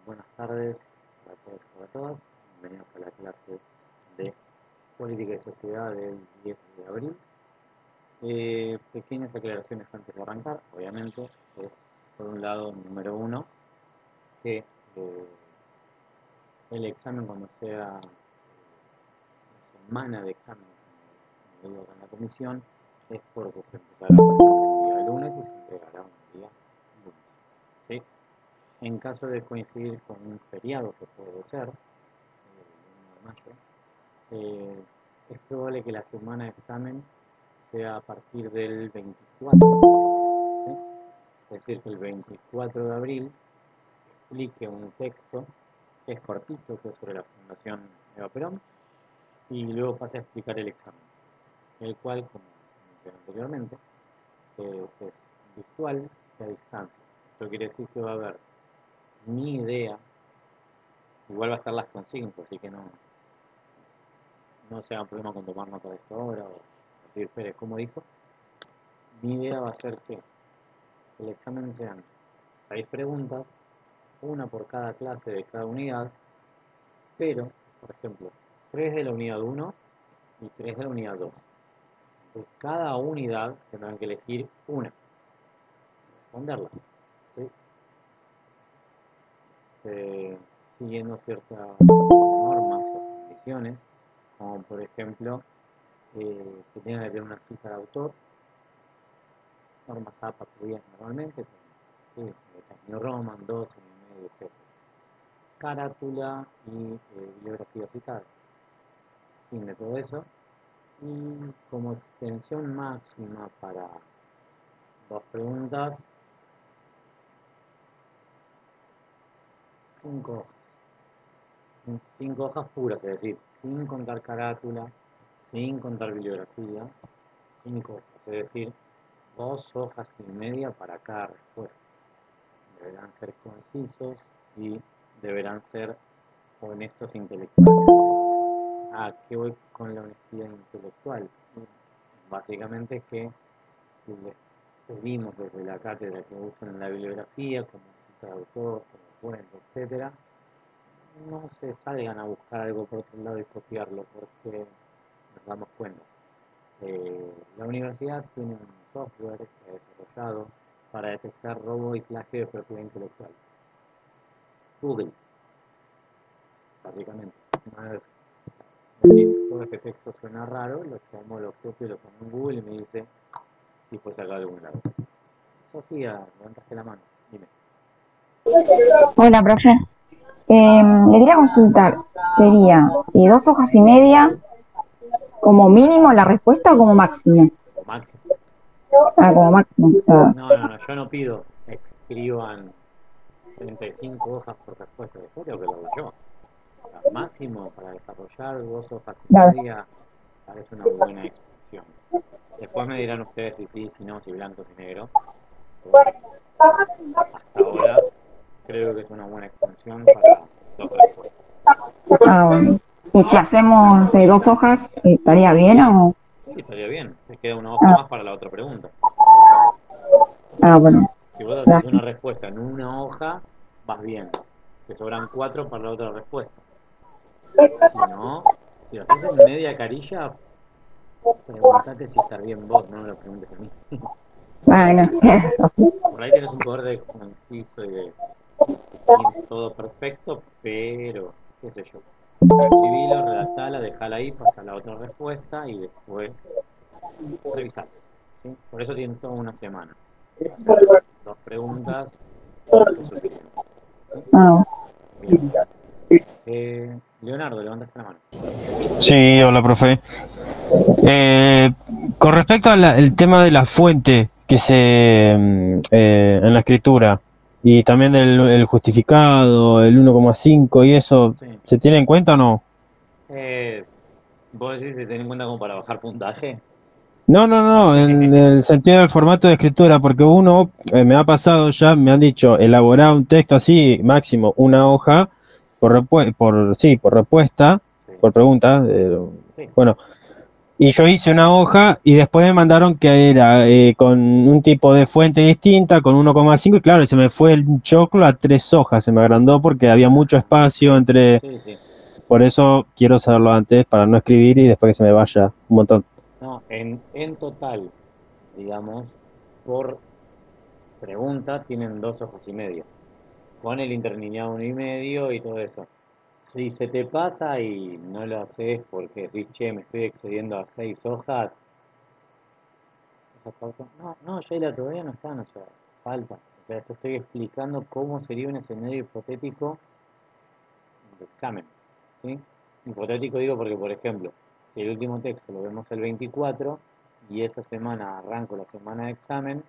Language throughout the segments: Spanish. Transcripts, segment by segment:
Buenas tardes a todos y a todas. Bienvenidos a la clase de Política y Sociedad del 10 de abril. Pequeñas aclaraciones antes de arrancar. Obviamente, es por un lado, número uno, que el examen cuando sea la semana de examen, como digo acá en la comisión, es porque se empezará un día lunes y se entregará un día lunes. ¿Sí? En caso de coincidir con un feriado que puede ser, el 1 de mayo, es probable que la semana de examen sea a partir del 24, ¿sí? Es decir, que el 24 de abril explique un texto que es cortito, que es sobre la Fundación Eva Perón, y luego pase a explicar el examen, el cual, como mencioné anteriormente, es virtual y a distancia. Esto quiere decir que va a haber mi idea, igual va a estar las consignas, así que no se hagan problema con tomar nota de esto ahora o decir, Pérez, ¿cómo dijo? Mi idea va a ser que el examen sean 6 preguntas, una por cada clase de cada unidad, pero, por ejemplo, 3 de la unidad 1 y 3 de la unidad 2. De cada unidad tendrán que elegir una, responderla, ¿sí? Eh, Siguiendo ciertas normas o condiciones, como por ejemplo, que tengan que tener una cita de autor, normas APA que normalmente, sí, New Roman, 2, 1,5, etc. Carátula y bibliografía citada. Fin de todo eso. Y como extensión máxima para 2 preguntas, 5 hojas. 5 hojas puras, es decir, sin contar carátula, sin contar bibliografía, 5 hojas, es decir, 2 hojas y media para cada respuesta. Deberán ser concisos y deberán ser honestos intelectualmente. ¿A qué voy con la honestidad intelectual? Básicamente es que si les pedimos desde la cátedra que usen la bibliografía como cita de autor, como fuente, etcétera, no se salgan a buscar algo por otro lado y copiarlo, porque nos damos cuenta. La universidad tiene un software que ha desarrollado para detectar robo y plagio de propiedad intelectual. Google, básicamente. Más, decís, todo este texto suena raro, lo tomo, lo copio, lo pongo en Google y me dice si fue sacado de algún lado. Sofía, levantaste la mano, dime. Hola, profe. Le quería consultar, ¿sería 2 hojas y media como mínimo la respuesta o como máximo? O máximo. Ah, como máximo. No, yo no pido que escriban 35 hojas por respuesta, después tengo que lo hago yo. Máximo para desarrollar 2 hojas y media parece una buena extensión. Después me dirán ustedes si sí, si no, si blanco, si negro. Hasta ahora creo que es una buena extensión para 2 respuestas. Bueno. ¿Y si hacemos 2 hojas, estaría bien o...? Sí, estaría bien. Te queda una hoja más para la otra pregunta. Bueno, Si vos haces una gracias. respuesta en una hoja, vas bien. Te sobran 4 para la otra respuesta. Si no, si lo haces en media carilla, preguntate si está bien vos, no me lo preguntes a mí. Bueno, Por ahí tienes un poder de conciso y de ir todo perfecto, pero, qué sé yo. Escribilo, redactala, dejala ahí, pasa a la otra respuesta y después revisar. ¿Sí? Por eso tienen toda una semana. Para hacer 2 preguntas es suficiente. ¿Sí? ah, Bien. Leonardo, levantaste la mano. Sí, hola, profe. Eh, con respecto al tema de la fuente que en la escritura y también el justificado, el 1,5 y eso, Sí. ¿se tiene en cuenta o no? ¿Vos decís si tenés en cuenta como para bajar puntaje? No, no, no, en el sentido del formato de escritura, porque uno, me ha pasado ya, me han dicho, elaborar un texto así, máximo una hoja, sí, por respuesta, Sí, por pregunta, sí. bueno. y yo hice una hoja y después me mandaron que era con un tipo de fuente distinta, con 1,5 y claro, se me fue el choclo a 3 hojas, se me agrandó porque había mucho espacio entre... Sí, sí. Por eso quiero saberlo antes para no escribir y después que se me vaya un montón. No, en total, digamos, por pregunta tienen 2 hojas y media, con el interlineado 1,5 y todo eso. Si se te pasa y no lo haces porque decís, che, me estoy excediendo a 6 hojas, esa pauta, no, no, Sheila, todavía no están, o sea, falta. O sea, te estoy explicando cómo sería un escenario hipotético de examen, ¿sí? Hipotético digo porque, por ejemplo, si el último texto lo vemos el 24 y esa semana arranco la semana de examen,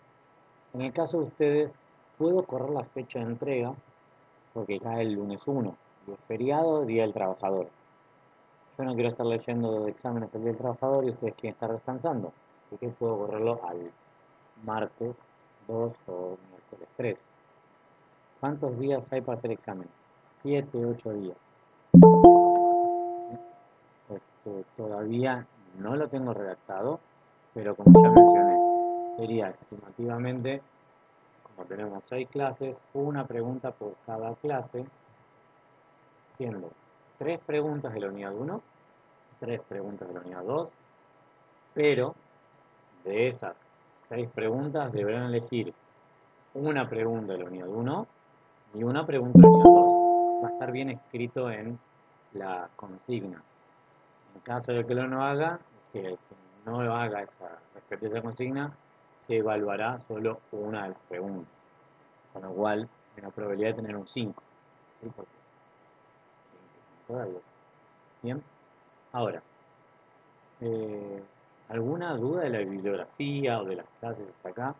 en el caso de ustedes, puedo correr la fecha de entrega porque cae el lunes 1 y es feriado, Día del Trabajador. Yo no quiero estar leyendo exámenes el Día del Trabajador y ustedes quieren estar descansando, así que puedo correrlo al martes 2 o miércoles 3. ¿Cuántos días hay para hacer examen? 7, 8 días. Todavía no lo tengo redactado, pero como ya mencioné, sería estimativamente, como tenemos 6 clases, una pregunta por cada clase, siendo 3 preguntas de la unidad 1, 3 preguntas de la unidad 2, pero de esas 6 preguntas deberán elegir una pregunta de la unidad 1 y una pregunta de la unidad 2. Va a estar bien escrito en la consigna. En caso de que lo no haga, que no haga esa, respecto a esa consigna, se evaluará solo una de las preguntas. Con lo cual, hay una probabilidad de tener un 5. ¿Sí? Porque 5 todavía. Bien. Ahora, eh, ¿alguna duda de la bibliografía o de las clases hasta acá?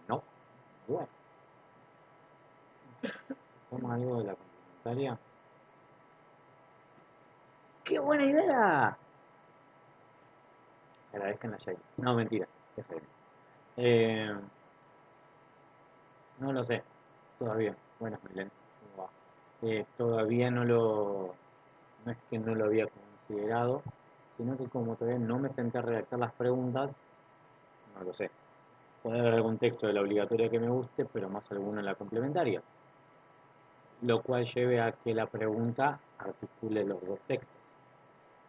No. Bueno. ¿Toma algo de la complementaria? ¡Qué buena idea! Agradezcan la Shane. No, mentira. Qué feo. Eh, no lo sé. Todavía. Buenas, Milen. ¿Cómo va? Todavía no es que no lo había considerado, sino que como todavía no me senté a redactar las preguntas, no lo sé. Puede haber algún texto de la obligatoria que me guste, pero más alguno en la complementaria, lo cual lleve a que la pregunta articule los dos textos,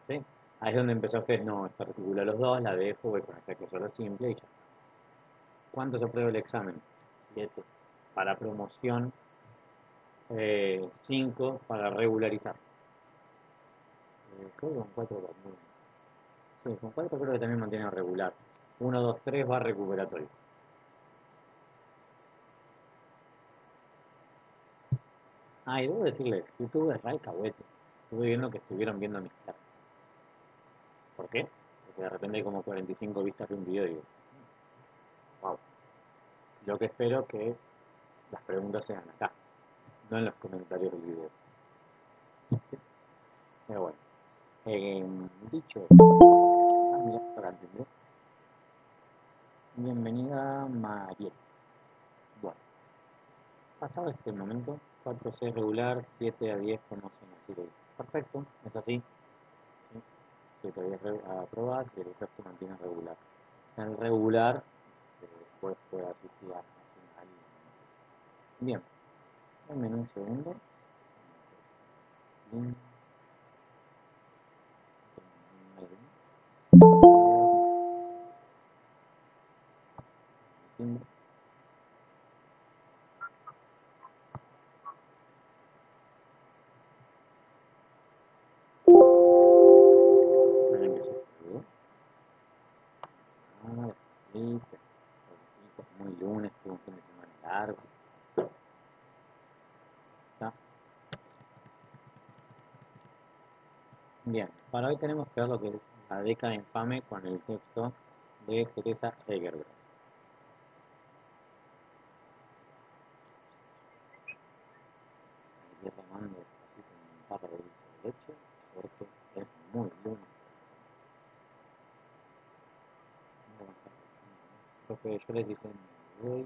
¿sí? Ahí es donde empezó ustedes, no, esta articula los dos, la dejo, voy con esta que solo simple y ya está. ¿Cuánto se aprueba el examen? 7. Para promoción, 5 para regularizar. Creo que con 4 también. Sí, con 4 creo que también mantiene regular. 1, 2, 3 va recuperatorio. Ah, y debo decirles, YouTube es re cahuete. Estuve viendo que estuvieron viendo mis clases. ¿Por qué? Porque de repente hay como 45 vistas de un video y digo, wow. Yo que espero que las preguntas sean acá, no en los comentarios del video. ¿Sí? Pero bueno, dicho eso, mira, acá entendió. Bienvenida Mariel. Bueno, pasado este momento, 4C regular, 7 a 10 conocen así de perfecto, es así. ¿Sí? 7 a 10 aprobadas y el resto mantiene regular. En el regular, después puede asistir a final. Bien, denme un segundo. Bien. Esperen que se cargue. Ah, despacito, despacito, muy lunes, tuve un fin de semana largo. ¿Está? Bien, para hoy tenemos que ver lo que es la década infame con el texto de Teresa Egerberg. Aquí remando despacito en un tarro de dulce de leche, porque es muy lunes. No va a ser, profe, yo les hice Rey.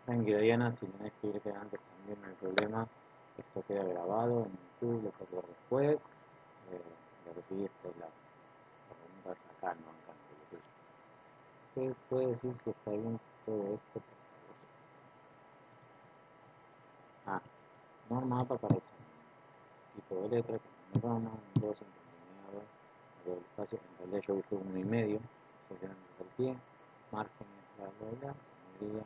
Tranquila, Diana, si tenés que irte antes también no hay problema. Esto queda grabado en YouTube, lo puedes ver después. Lo que sigue es la pregunta es acá, no acá en YouTube. ¿Qué puede decir si está bien todo esto, por favor? Ah, no mapa para examen. Tipo de letra, con rama, 2 entendimiento, el espacio, en realidad yo uso 1,5, se quedan desde el pie, márgenes, bla, señoría,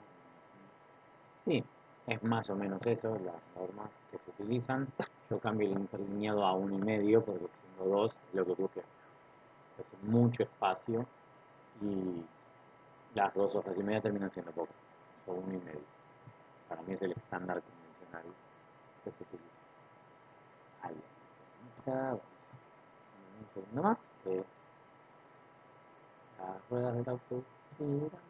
sí, es más o menos eso, las normas que se utilizan. Yo cambio el interlineado a 1,5 porque siendo 2 es lo que busca. Se hace mucho espacio y las 2 hojas y media terminan siendo poco, o 1,5. Para mí es el estándar convencional que se utiliza. Ahí. Un segundo más. Las ruedas del auto giran.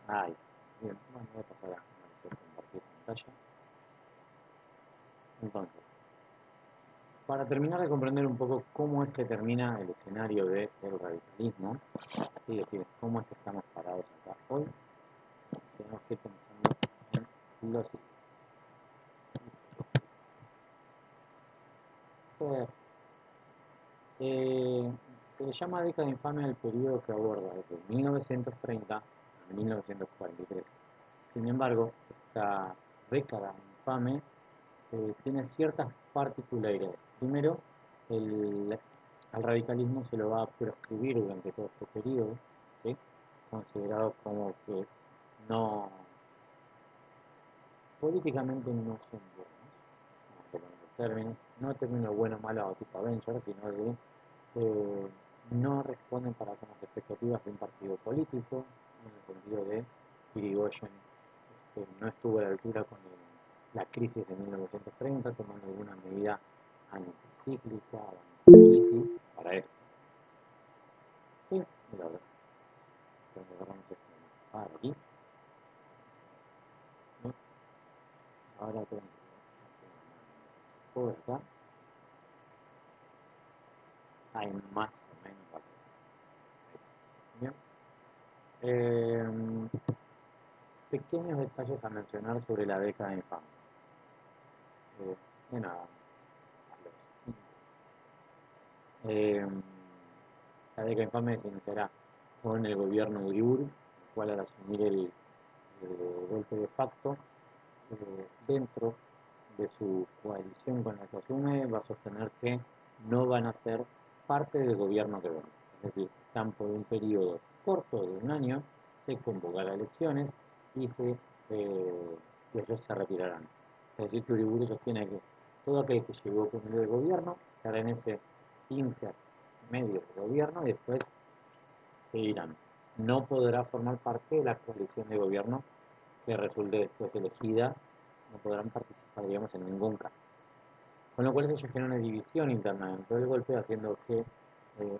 Ahí. Bien, bueno, voy a pasar a compartir pantalla. Entonces, para terminar de comprender un poco cómo es que termina el escenario del radicalismo, es decir, cómo es que estamos parados acá hoy, tenemos que ir pensando en lo siguiente. Se le llama década infame al periodo que aborda desde 1930 a 1943. Sin embargo, esta década infame tiene ciertas particularidades. Primero, al radicalismo se lo va a proscribir durante todo este periodo, ¿sí? Considerado como que no, políticamente no son buenos, vamos a poner los términos, no términos bueno o malo tipo Avenger, sino de no responden para con las expectativas de un partido político, en el sentido de Irigoyen no estuvo a la altura con la crisis de 1930, tomando alguna medida anticíclica o anticrisis para esto. Sí, mira, a ver. Entonces agarramos esto para aquí. ¿No? Ahora tengo que hacer por acá. Hay más o menos la Bien. Pequeños detalles a mencionar sobre la década infame. De nada. La década infame se iniciará con el gobierno de Uriburu, el cual al asumir el golpe de facto, dentro de su coalición con la que asume, va a sostener que no van a ser parte del gobierno que venga. Es decir, están por un periodo corto de un año, se convocarán elecciones y ellos se retirarán. Es decir, que Uriburu sostiene que todo aquel que llegó con el gobierno estará en ese intermedio de gobierno y después se irán. No podrá formar parte de la coalición de gobierno que resulte después elegida, no podrán participar, digamos, en ningún caso. Con lo cual eso ya genera una división interna dentro del golpe, haciendo que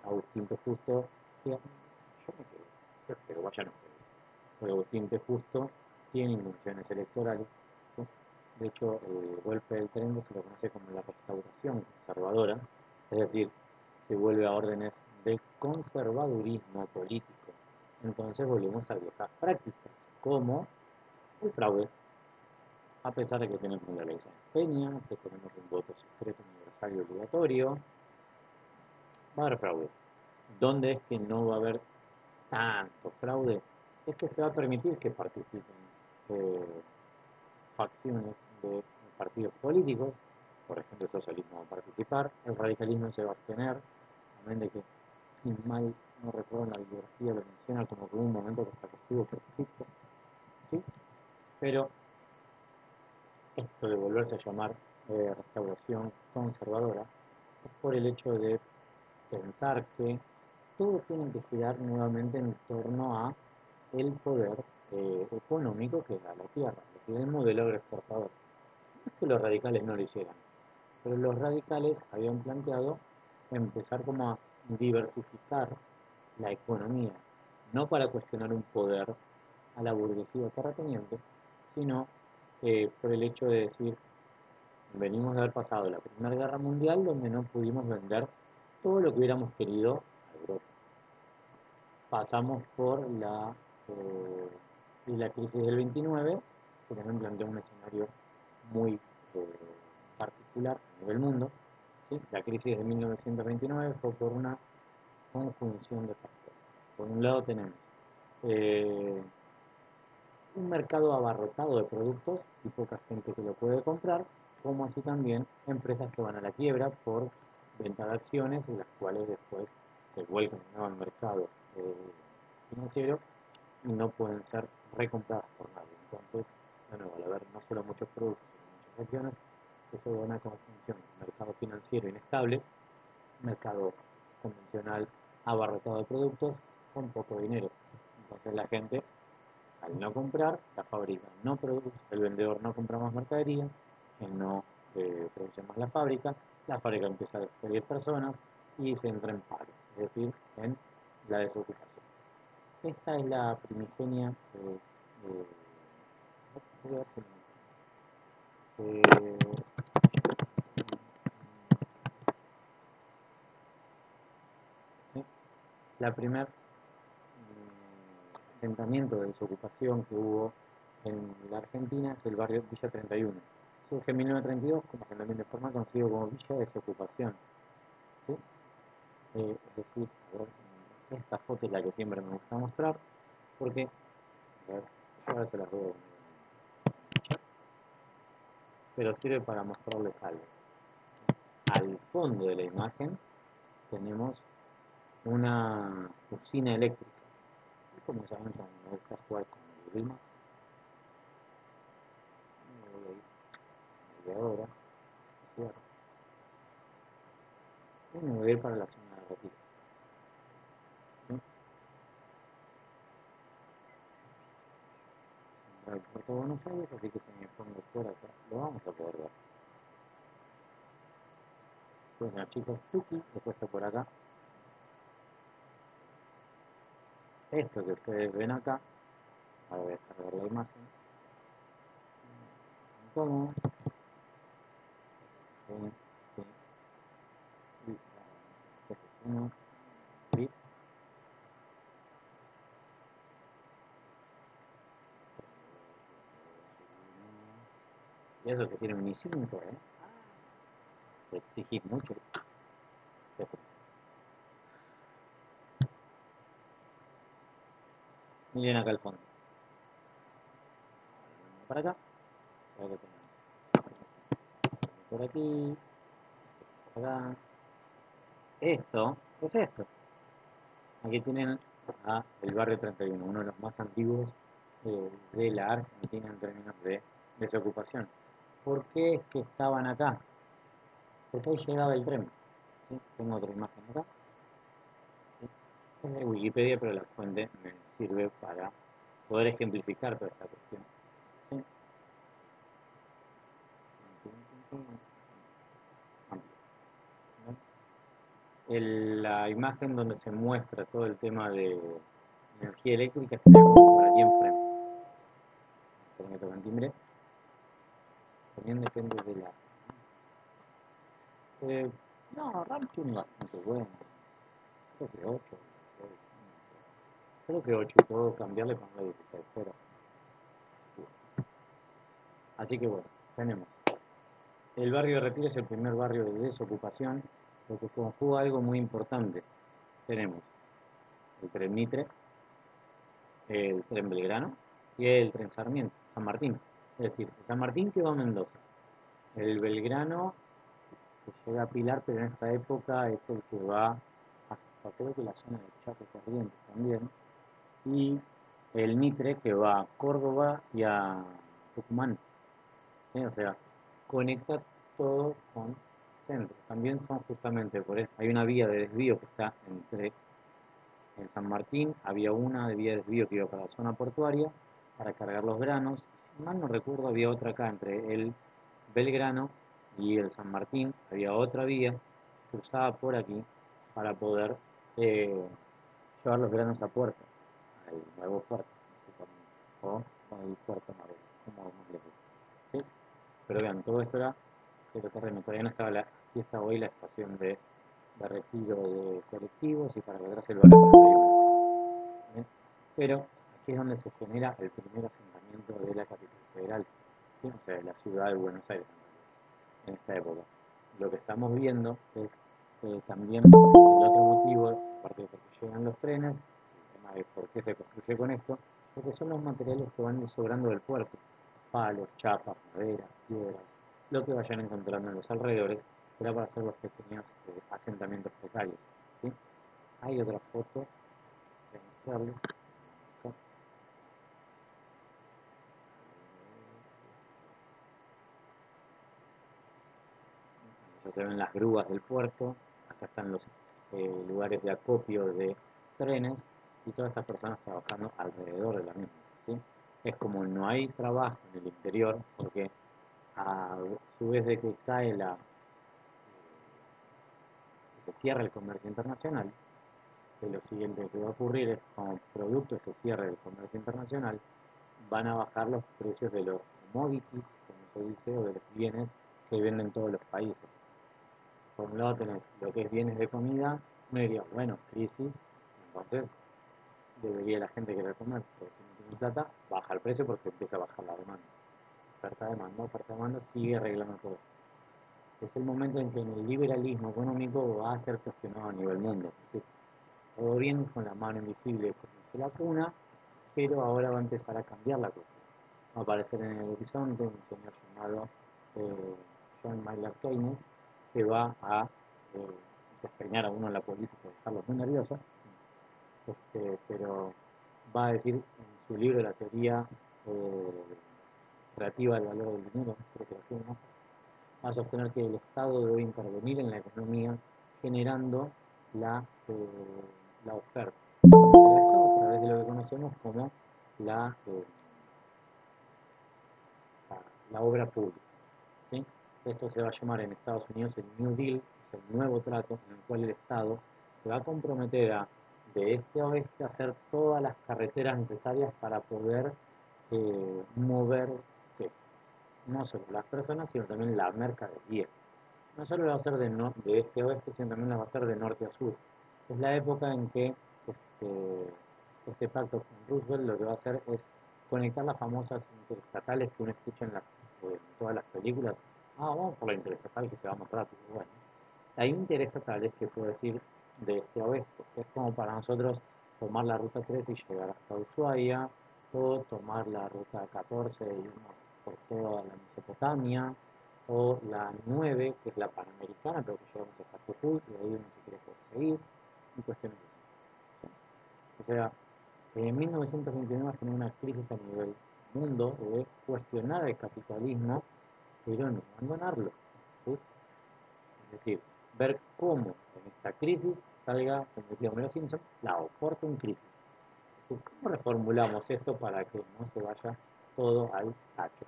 Agustín P. Justo diga, yo me quedo, pero vayan ustedes. Porque Agustín P. Justo tiene intenciones electorales, ¿sí? De hecho, el golpe del 30 se lo conoce como la restauración conservadora, es decir, se vuelve a órdenes de conservadurismo político. Entonces volvemos a viejas prácticas, como el fraude, a pesar de que tenemos la ley San Peña, que tenemos un voto secreto universal y obligatorio, va a haber fraude. ¿Dónde es que no va a haber tanto fraude? Es que se va a permitir que participen facciones de partidos políticos, por ejemplo el socialismo va a participar, el radicalismo se va a abstener, también de que, si mal no recuerdo en la bibliografía lo menciona como que hubo un momento que hasta estuvo prescripto, ¿sí? Pero esto de volverse a llamar restauración conservadora es por el hecho de pensar que todo tiene que girar nuevamente en torno a el poder económico que da la tierra, es decir, el modelo agroexportador. No es que los radicales no lo hicieran, pero los radicales habían planteado empezar como a diversificar la economía, no para cuestionar un poder a la burguesía terrateniente, sino por el hecho de decir, venimos de haber pasado la Primera Guerra Mundial donde no pudimos vender todo lo que hubiéramos querido a Europa. Pasamos por la crisis del 29, que también planteó un escenario muy particular a nivel mundo. ¿Sí? La crisis de 1929 fue por una conjunción de factores. Por un lado tenemos eh, un mercado abarrotado de productos y poca gente que lo puede comprar, como así también empresas que van a la quiebra por venta de acciones, en las cuales después se vuelven al mercado financiero y no pueden ser recompradas por nadie. Entonces, de nuevo, al haber no solo muchos productos, sino muchas acciones, eso da una conjunción, mercado financiero inestable, mercado convencional abarrotado de productos con poco dinero. Entonces la gente, al no comprar, la fábrica no produce, el vendedor no compra más mercadería, que no produce más la fábrica empieza a despedir personas y se entra en paro, es decir, en la desocupación. Esta es la primigenia voy a ver si la primer asentamiento de desocupación que hubo en la Argentina es el barrio Villa 31. Surge en 1932 como asentamiento formal conocido como Villa de Desocupación. ¿Sí? Es decir, a ver si esta foto es la que siempre me gusta mostrar, porque, a ver, yo ahora se las veo, pero sirve para mostrarles algo. Al fondo de la imagen tenemos una usina eléctrica. Y como saben, cuando me gusta jugar con el Rimax, me voy a ir de ahora, cierro, y me voy a ir para la zona de retiro. ¿Sí? Se me va el puerto de Buenos Aires, así que si me pongo por acá, lo vamos a poder ver. Bueno, chicos, Tuki, después está por acá. Esto que ustedes ven acá, ahora voy a descargar la imagen. ¿Cómo? Sí. ¿Sí? Y eso que tiene un i5, te exigís mucho. Miren acá al fondo. Para acá. Por aquí. Por acá. Esto es esto. Aquí tienen el barrio 31, uno de los más antiguos de la Argentina en términos de desocupación. ¿Por qué es que estaban acá? Porque ahí llegaba el tren. ¿Sí? Tengo otra imagen acá. ¿Sí? Es de Wikipedia, pero la fuente me sirve para poder ejemplificar toda esta cuestión. ¿Sí? La imagen donde se muestra todo el tema de energía eléctrica está por aquí enfrente. Permito que timbre. También depende de la... no, RAM tiene bastante bueno. Creo que 8. Creo que 8 y puedo cambiarle con la 16, pero... Así que bueno, tenemos. El barrio de Retiro es el primer barrio de desocupación, lo que conjuga algo muy importante. Tenemos el tren Mitre, el tren Belgrano y el tren Sarmiento, San Martín. Es decir, el San Martín que va a Mendoza. El Belgrano que llega a Pilar, pero en esta época es el que va hasta creo que la zona de Chaco Corrientes también. Y el Mitre que va a Córdoba y a Tucumán. ¿Sí? O sea, conecta todo con centro. También son justamente por eso. Hay una vía de desvío que está entre en San Martín, había una de vía de desvío que iba para la zona portuaria para cargar los granos. Si mal no recuerdo, había otra acá entre el Belgrano y el San Martín. Había otra vía cruzada por aquí para poder llevar los granos a puerto, al nuevo puerto, o al puerto Mabel, como más lejos. ¿Sí? Pero vean, todo esto era cero terreno, todavía no estaba aquí está hoy la estación de de retiro de colectivos y para que atrás el barrio 41. ¿Bien? Pero aquí es donde se genera el primer asentamiento de la capital federal, ¿sí? O sea, de la ciudad de Buenos Aires en esta época. Lo que estamos viendo es también el otro motivo, aparte de porque llegan los trenes, el tema de por qué se construye con esto, porque son los materiales que van sobrando del puerto, palos, chapas, madera, piedras, lo que vayan encontrando en los alrededores, será para hacer los pequeños asentamientos precarios, ¿sí? Hay otra foto de mostrarles. Ya se ven las grúas del puerto, acá están los lugares de acopio de trenes y todas estas personas trabajando alrededor de la misma, ¿sí? Es como no hay trabajo en el interior, porque a su vez de que cae se cierra el comercio internacional, que lo siguiente que va a ocurrir es como producto de ese cierre del comercio internacional, van a bajar los precios de los commodities, como se dice, o de los bienes que venden todos los países. Por un lado tenés lo que es bienes de comida, uno diría, bueno, crisis, entonces debería la gente querer comer, pero si no tiene plata, baja el precio porque empieza a bajar la demanda. Oferta, demanda, sigue arreglando todo. Es el momento en que el liberalismo económico va a ser cuestionado a nivel mundo. Es decir, todo bien con la mano invisible, como dice la cuna, pero ahora va a empezar a cambiar la cuestión. Va a aparecer en el horizonte un señor llamado John Maynard Keynes, que va a despeñar a uno en la política, dejarlo muy nervioso, pero va a decir en su libro La teoría eh, relativa al valor del dinero, creo que así, ¿no? Va a sostener que el Estado debe intervenir en la economía generando la oferta. ¿Cómo se esto? A través de lo que conocemos como la, eh, la obra pública, ¿sí? Esto se va a llamar en Estados Unidos el New Deal, es el nuevo trato en el cual el Estado se va a comprometer a, de este a oeste, a hacer todas las carreteras necesarias para poder moverse, no solo las personas, sino también la mercadería. No solo lo va a hacer de este a oeste, sino también lo va a hacer de norte a sur. Es la época en que este pacto con Roosevelt lo que va a hacer es conectar las famosas interestatales que uno escucha en todas las películas. Ah, vamos por la interestatal que se va más rápido. Bueno, hay interestatales que puede decir de este a oeste. Es como para nosotros tomar la ruta 13 y llegar hasta Ushuaia, o tomar la ruta 14 y irnos por toda la Mesopotamia, o la 9, que es la Panamericana, pero que llegamos hasta Jujuy, y de ahí uno se quiere poder seguir, y cuestiones así. O sea, en 1929 generó una crisis a nivel mundo de cuestionar el capitalismo, pero no abandonarlo, ¿sí? Es decir, ver cómo en esta crisis salga, como decía Homero Simpson, la oportun crisis. Es decir, ¿cómo reformulamos esto para que no se vaya todo al tacho?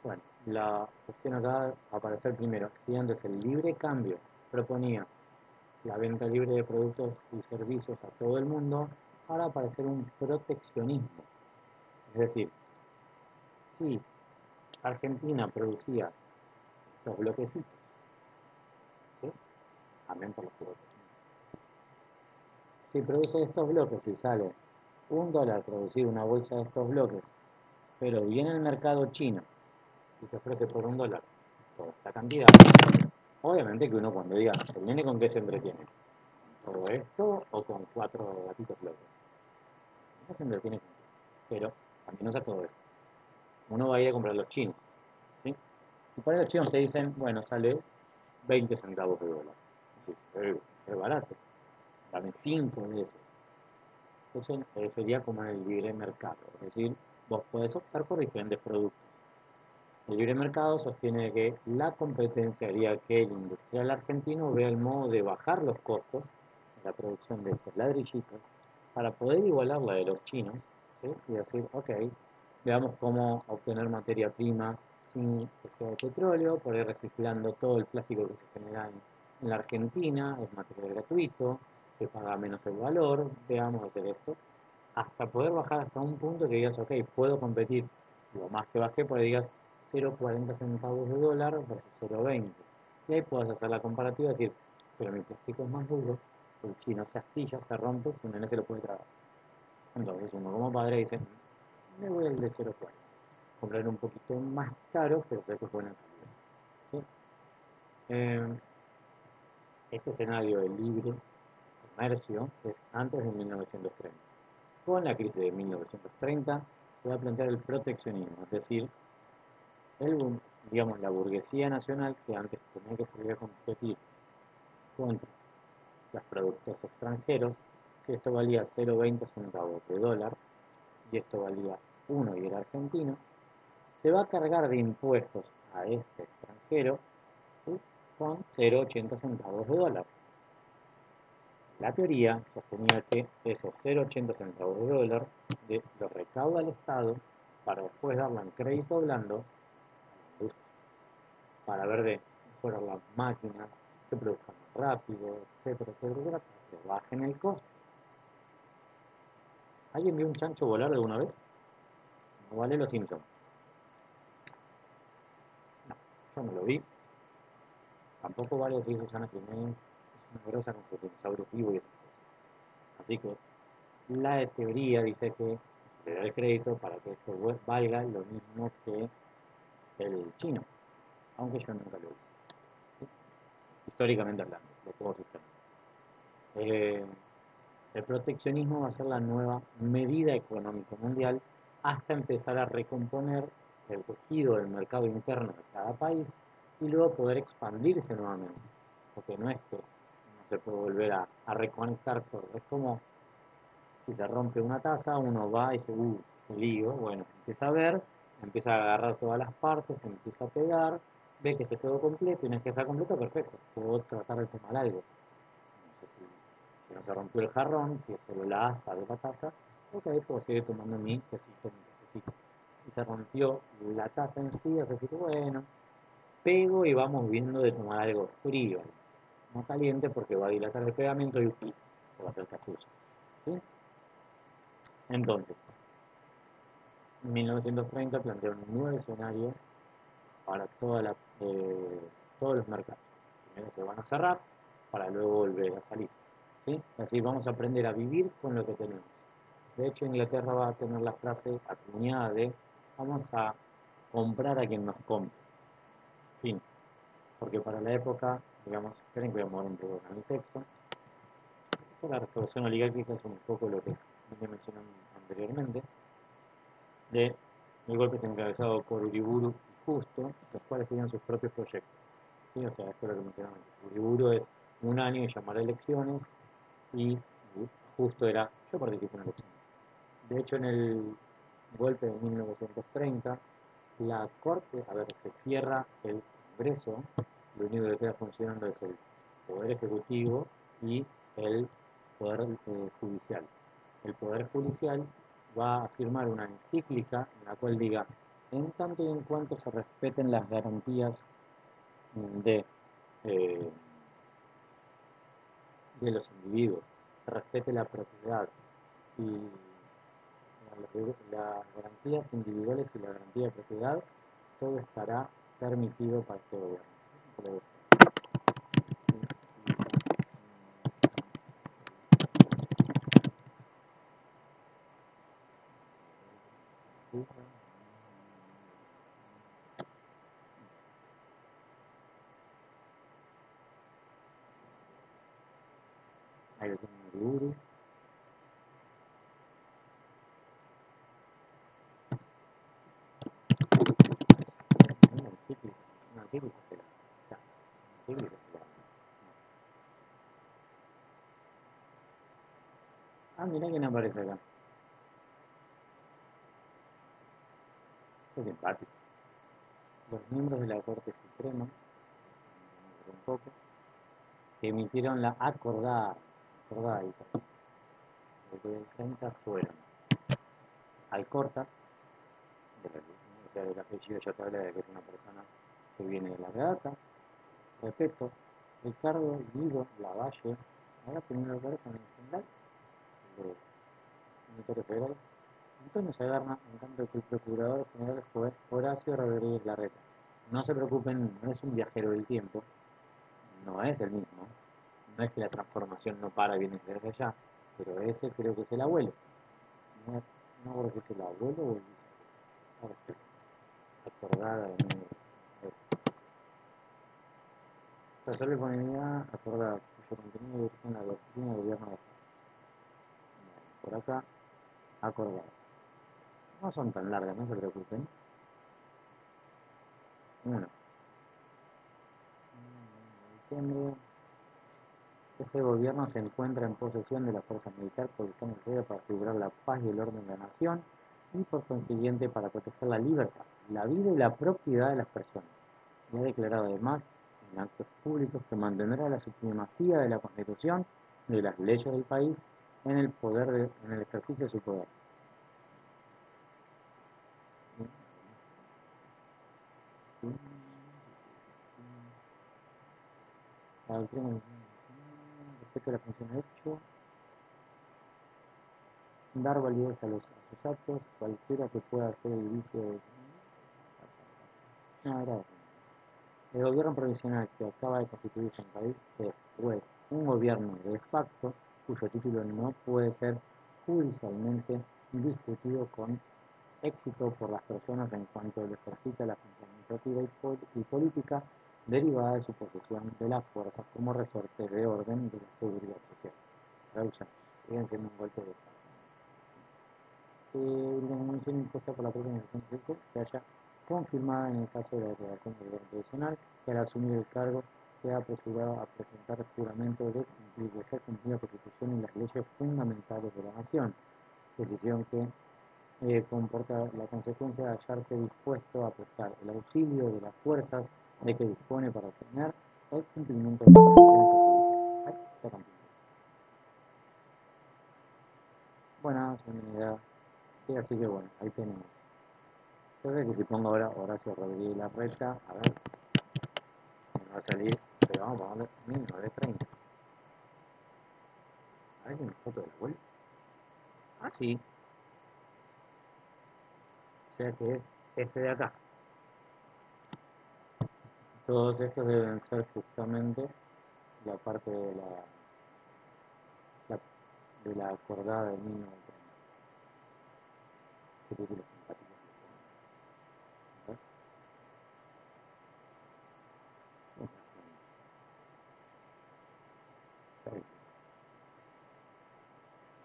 Bueno, la cuestión acá va a aparecer primero. Si antes el libre cambio proponía la venta libre de productos y servicios a todo el mundo, ahora va a aparecer un proteccionismo. Es decir, si Argentina producía los bloquecitos, ¿sí? Amén por los bloques. Si produce estos bloques y sale $1 producir una bolsa de estos bloques, pero viene el mercado chino y te ofrece por $1 toda esta cantidad, obviamente que uno cuando diga, ¿el nene con qué se entretiene? ¿Todo esto o con 4 gatitos locos? No se entretiene con esto, pero también usa todo esto. Uno va a ir a comprar los chinos, ¿sí? Y por ahí los chinos te dicen, bueno, sale 20 centavos de dólar. Es barato, dame 5 de esos. Eso sería como en el libre mercado, es decir, vos podés optar por diferentes productos. El libre mercado sostiene que la competencia haría que el industrial argentino vea el modo de bajar los costos de la producción de estos ladrillitos para poder igualar la de los chinos, ¿sí? Y decir, ok, veamos cómo obtener materia prima sin que sea de petróleo, por ir reciclando todo el plástico que se genera en la Argentina, es material gratuito, se paga menos el valor, veamos hacer esto, hasta poder bajar hasta un punto que digas, ok, puedo competir, lo más que bajé, pues digas 0,40 centavos de dólar versus 0,20. Y ahí puedes hacer la comparativa y decir, pero mi plástico es más duro, el chino se astilla, se rompe, su nene se lo puede tragar. Entonces uno como padre dice, me voy al de 0,4. Comprar un poquito más caro, pero sé que es buena calidad. ¿Sí? Este escenario de libre comercio es antes de 1930. Con la crisis de 1930 se va a plantear el proteccionismo, es decir, digamos, la burguesía nacional que antes tenía que salir a competir contra los productos extranjeros, si esto valía 0,20 centavos de dólar y esto valía 1 y era argentino, se va a cargar de impuestos a este extranjero, ¿sí?, con 0,80 centavos de dólar. La teoría sostenía que esos 0,80 centavos de dólar los recauda el Estado para después darlo en crédito blando a la industria, para ver de mejorar las máquinas, que produzcan más rápido, etcétera, etcétera, etcétera, para que bajen el costo. ¿Alguien vio un chancho volar alguna vez? No vale los Simpsons. No, yo no lo vi. Tampoco vale si Susana Jiménez es una grosa con sus dinosaurios vivos y esas cosas. Así que la teoría dice que se le da el crédito para que esto valga lo mismo que el chino, aunque yo nunca lo vi. ¿Sí? Históricamente hablando, lo puedo sostener. El proteccionismo va a ser la nueva medida económica mundial hasta empezar a recomponer el tejido del mercado interno de cada país y luego poder expandirse nuevamente. Porque no es que no se puede volver a reconectar todo. Es como si se rompe una taza, uno va y dice, qué lío. Bueno, empieza a ver, empieza a agarrar todas las partes, empieza a pegar, ve que esté todo completo y una vez que está completo, perfecto. Puedo tratar de tomar algo. No sé si no se rompió el jarrón, si es solo la asa de la taza, ok, puedo seguir tomando mi tecito, mi cafecito. Si se rompió la taza en sí, es decir, bueno, pego y vamos viendo de tomar algo frío, no caliente, porque va a dilatar el pegamento y se va a hacer cachuzo. ¿Sí? Entonces, en 1930 plantea un nuevo escenario para todos los mercados. Primero se van a cerrar para luego volver a salir. ¿Sí? Así vamos a aprender a vivir con lo que tenemos. De hecho, Inglaterra va a tener la frase acuñada de vamos a comprar a quien nos compre. Fin. Porque para la época, digamos, esperen que voy a mover un poco en el texto. La revolución oligárquica es un poco lo que mencioné anteriormente, de el golpe es encabezado por Uriburu y Justo, los cuales tenían sus propios proyectos. ¿Sí? O sea, esto es lo que mencionaba antes. Uriburu es un año y llamar a elecciones, y Justo era, yo participo en elecciones. De hecho, en el golpe de 1930, la Corte, a ver, se cierra el Congreso, lo único que queda funcionando es el Poder Ejecutivo y el Poder Judicial. El Poder Judicial va a firmar una encíclica en la cual diga, en tanto y en cuanto se respeten las garantías de, eh, de los individuos, se respete la propiedad y las garantías individuales y la garantía de propiedad, todo estará permitido para este gobierno. Ahí lo tienen el Uri. Una encíclica, será. Ya, encíclica será. Ah, mira quién aparece acá. Qué simpático. Los miembros de la Corte Suprema, un poco, que emitieron la acordada, desde el 30 fueron Alcorta, o sea, del apellido ya te habla de que es una persona que viene de la Beata, Repeto, Ricardo Guido Lavalle, ahora teniendo que ver con el general, el Ministerio Federal, Antonio Sagarna, en tanto que el Procurador General fue Horacio Rodríguez Larreta. No se preocupen, no es un viajero del tiempo, no es el mismo, No es que la transformación no para, viene desde allá, pero ese creo que es el abuelo. No, no creo que es el abuelo o el bisabuelo. Ahora estoy acordada de mí. Resolver con unidad acordada cuyo contenido dirige la doctrina del gobierno de por acá, acordado. No son tan largas, no se preocupen. 1 de diciembre. Ese gobierno se encuentra en posesión de la fuerza militar, policial y necesaria para asegurar la paz y el orden de la nación y por consiguiente para proteger la libertad, la vida y la propiedad de las personas. Y ha declarado además en actos públicos que mantendrá la supremacía de la Constitución y de las leyes del país en el ejercicio de su poder. La doctrina respecto a la función de hecho, dar validez a sus actos, cualquiera que pueda ser el vicio de... No, era eso. El gobierno provisional que acaba de constituirse en el país es, pues, un gobierno de facto cuyo título no puede ser judicialmente discutido con éxito por las personas en cuanto él ejercita la función administrativa y política derivada de su posesión de las fuerzas como resorte de orden de la seguridad social. Traducción, siguen siendo un golpe de Estado. La denominación impuesta por la propia organización se haya confirmada en el caso de la declaración del gobierno provisional, que al asumir el cargo se ha apresurado a presentar juramento de cumplir, de ser cumplida la Constitución y las leyes fundamentales de la nación, decisión que comporta la consecuencia de hallarse dispuesto a prestar el auxilio de las fuerzas de que dispone para obtener el cumplimiento de la sentencia judicial. Ahí está cumplido. Buenas, unidad. Sí, así que bueno, ahí tenemos. Entonces que si pongo ahora Horacio Rodríguez Larreta, a ver, me va a salir, pero vamos a ponerle 1930. A ver, una foto de la abuela. Ah, sí. O sea que es este de acá. Todos estos deben ser justamente la parte de la acordada de 1930. Qué título simpático.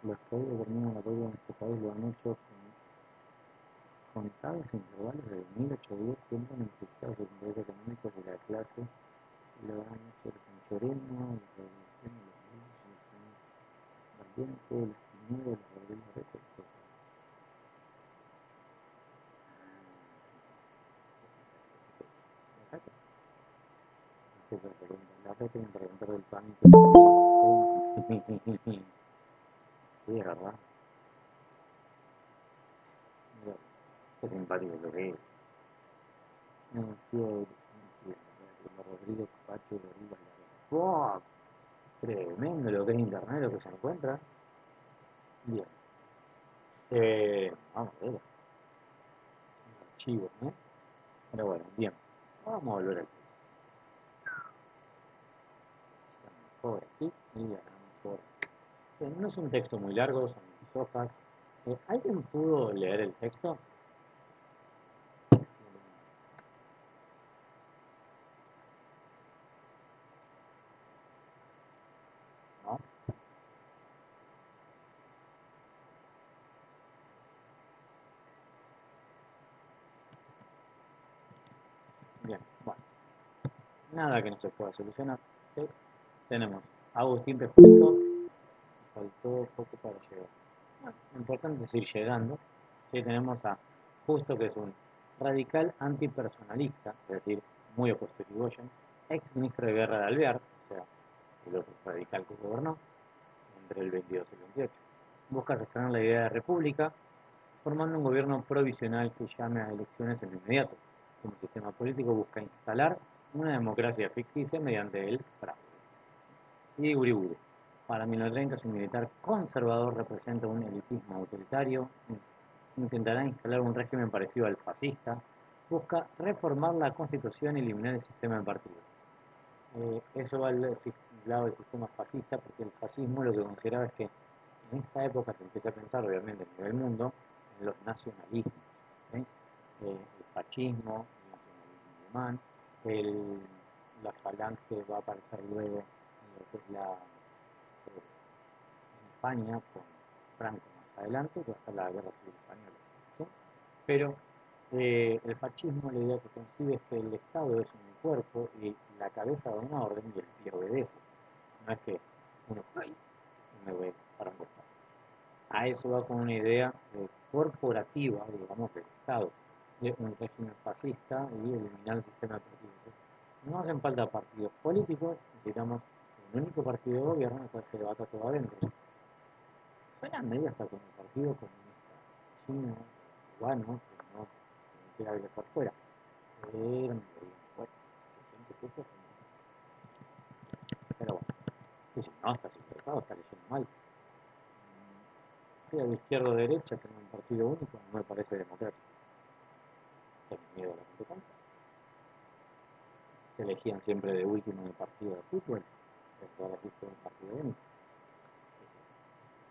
Los que hoy determinan la deuda en este país lo han hecho con contados intervalos de 1810, siempre beneficiados del poder económico de la clase, y lo han hecho con Choreno, la revolución, los valientes, los primeros, los rebeldes, etc. La red tiene que reventar del pánico. Sí, es verdad. Mira, qué simpático eso que es. No, tío, Rodríguez, Pacho, Rodríguez. ¡Wow! Tremendo lo que es internet, lo que se encuentra. Bien. Vamos a ver. Archivos, ¿no? Pero bueno, bien. Vamos a volver al texto. Por aquí y ganamos por aquí. No es un texto muy largo, son 10 hojas. ¿Alguien pudo leer el texto? ¿No? Bien, bueno. Nada que no se pueda solucionar. ¿Sí? Tenemos Agustín P. Justo. Faltó poco para llegar. Bueno, lo importante es ir llegando. ¿Sí? Tenemos a Justo, que es un radical antipersonalista, es decir, muy opuesto a Irigoyen, ex ministro de Guerra de Alvear, o sea, el otro radical que gobernó entre el 22 y el 28. Busca sostener la idea de república, formando un gobierno provisional que llame a elecciones en lo inmediato. Como sistema político busca instalar una democracia ficticia mediante el fraude. Y Uriburu. Para 1930 es un militar conservador, representa un elitismo autoritario, intentará instalar un régimen parecido al fascista, busca reformar la constitución y eliminar el sistema de partidos. Eso va a lado del sistema fascista, porque el fascismo lo que consideraba es que en esta época se empieza a pensar, obviamente, a nivel mundo, en los nacionalismos, ¿sí? El fascismo, el nacionalismo alemán, la falange va a aparecer luego en lo que es en España, con Franco más adelante, que va a estar la guerra civil española, ¿sí? Pero el fascismo, la idea que concibe es que el Estado es un cuerpo y la cabeza da una orden y el pie obedece. No es que uno ay, me voy para un costado. A eso va con una idea corporativa, digamos, del Estado, de un régimen fascista y eliminar el sistema de partidos. No hacen falta partidos políticos, necesitamos un único partido de gobierno en el cual se debata todo adentro. Suena medio hasta como un partido comunista chino, cubano, que no quiera ver por fuera. Pero medio bien fuerte, que gente que se ofende. Pero bueno, y si no, está equivocado, está leyendo mal. Sea de izquierda o de derecha, que un partido único no me parece democrático. Tienen miedo a la competencia. Se elegían siempre de último en el partido de fútbol, pues ahora sí son un partido único.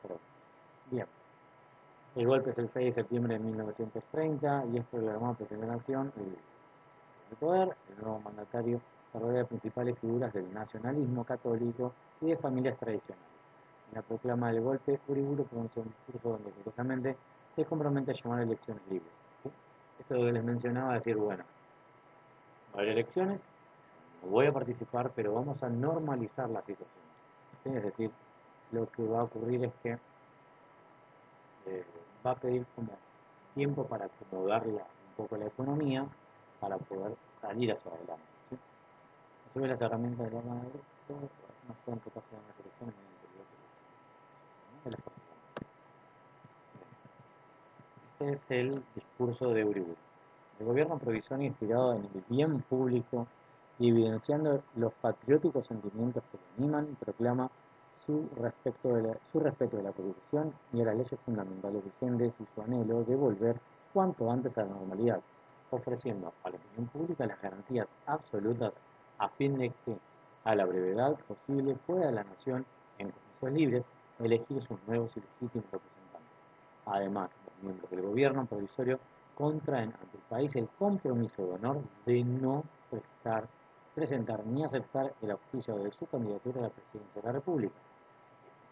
Pero, bien. El golpe es el 6 de septiembre de 1930 y es proclamado presidente de la Nación el poder. El nuevo mandatario se rodea de principales figuras del nacionalismo católico y de familias tradicionales. En la proclama del golpe, Uriburu pronunció un discurso donde curiosamente se compromete a llamar a elecciones libres. ¿Sí? Esto es lo que les mencionaba, decir, bueno, va a haber elecciones, no voy a participar, pero vamos a normalizar la situación. ¿Sí? Es decir, lo que va a ocurrir es que va a pedir como tiempo para acomodar un poco la economía para poder salir hacia adelante. ¿Sí? Se ve las herramientas de la mano de esto, no pueden que pasen las elecciones de las cosas. Este es el discurso de Uriburu. El gobierno provisorio inspirado en el bien público y evidenciando los patrióticos sentimientos que lo animan, proclama su respeto de la Constitución y a las leyes fundamentales vigentes y su anhelo de volver cuanto antes a la normalidad, ofreciendo a la opinión pública las garantías absolutas a fin de que a la brevedad posible pueda la nación, en comicios libres, elegir sus nuevos y legítimos representantes. Además, los miembros del gobierno provisorio contraen ante el país el compromiso de honor de no presentar ni aceptar el auspicio de su candidatura a la presidencia de la República.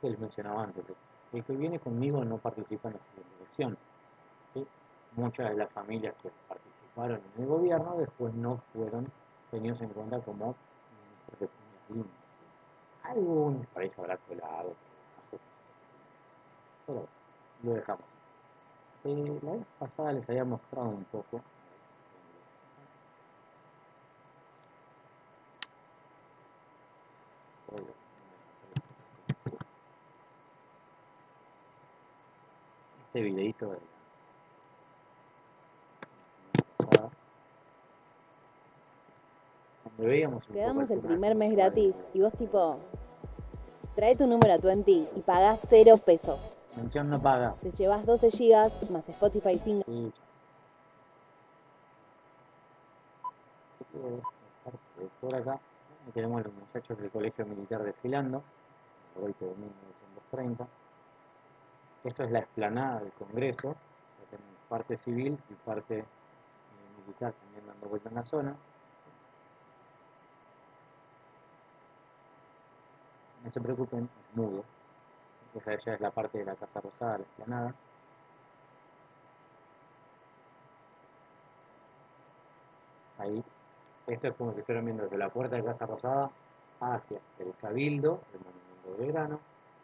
Que les mencionaba antes, el que viene conmigo no participa en la siguiente elección. ¿Sí? Muchas de las familias que participaron en el gobierno después no fueron tenidos en cuenta como ministros de primeras líneas. Algún país habrá colado, pero lo dejamos. La vez pasada les había mostrado un poco este videito de la semana pasada, donde veíamos un Te poco damos el tema de primer cómo mes se va gratis y vos tipo, trae tu número a Twenty y pagás 0 pesos. mención no paga. Te llevas 12 gigas más Spotify sin... Sí, por acá tenemos los muchachos del colegio militar desfilando, el golpe de 1930. Esto es la explanada del Congreso, o sea, tenemos parte civil y parte militar también dando vuelta en la zona. No se preocupen, es mudo. Esa ya es la parte de la Casa Rosada, la explanada. Ahí, esto es como si estuvieran viendo desde la puerta de Casa Rosada hacia el Cabildo, el Monumento de Belgrano,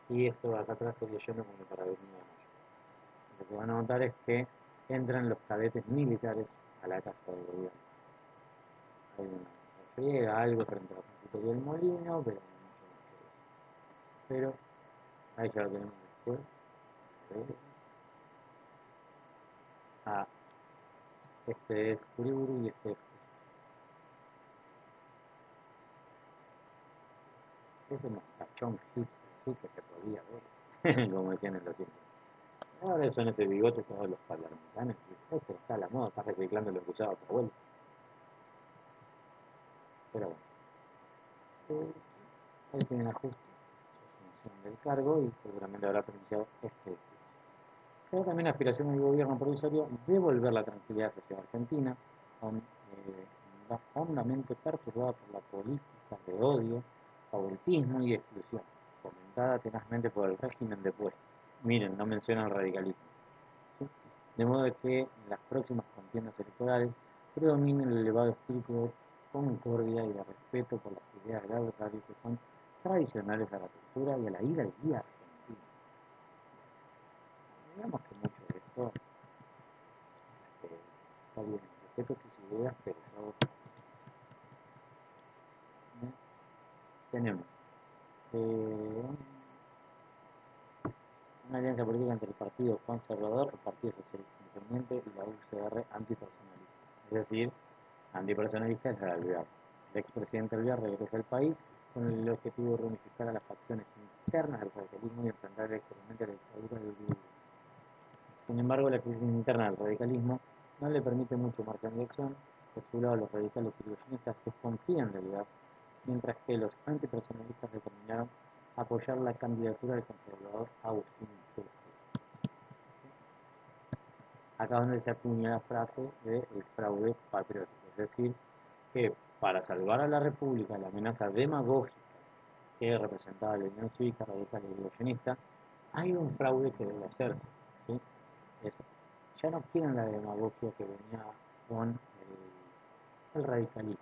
y esto de acá atrás sería yendo como para Avenida Mayo. Lo que van a notar es que entran los cadetes militares a la Casa de Gobierno. Hay una llega algo frente a la Confitería del Molino, pero no mucho más que eso. Pero ahí ya lo tenemos después. Ah, este es Uriburu y este es ese mostachón hipster, sí que se podía ver, como decían en los cines. Ahora son ese bigote todos los parlamentanos, esto está a la moda, está reciclando lo que usaba tu abuelo. Pero bueno. Ahí tienen ajuste, asunción del cargo y seguramente habrá pronunciado este. Se da también aspiración del gobierno provisorio de devolver la tranquilidad hacia Argentina, hondamente perturbada por la política de odio, favoritismo y exclusiones, fomentada tenazmente por el régimen depuesto. Miren, no mencionan el radicalismo. ¿Sí? De modo que en las próximas contiendas electorales predomine el elevado espíritu de concordia y de respeto por las ideas del adversario que son tradicionales a la cultura y a la ida y día argentina. Digamos que mucho de esto está bien, respeto tus ideas, pero yo hago tenemos una alianza política entre el Partido Conservador, el Partido Socialista Independiente y la UCR antipersonalista. Es decir, antipersonalista es la Alvear. El expresidente Alvear regresa al país con el objetivo de reunificar a las facciones internas del radicalismo y enfrentar electoralmente a la dictadura del Uruguay. Sin embargo, la crisis interna del radicalismo no le permite mucho margen de acción. Por su lado, los radicales irigoyenistas desconfían de Alvear, mientras que los antipersonalistas determinaron apoyar la candidatura del conservador Agustín Justo. Acá donde se acuña la frase del fraude patriótico, es decir, que para salvar a la República la amenaza demagógica que representaba la Unión Cívica Radical y Irigoyenista, hay un fraude que debe hacerse. ¿Sí? Ya no quieren la demagogia que venía con el radicalismo,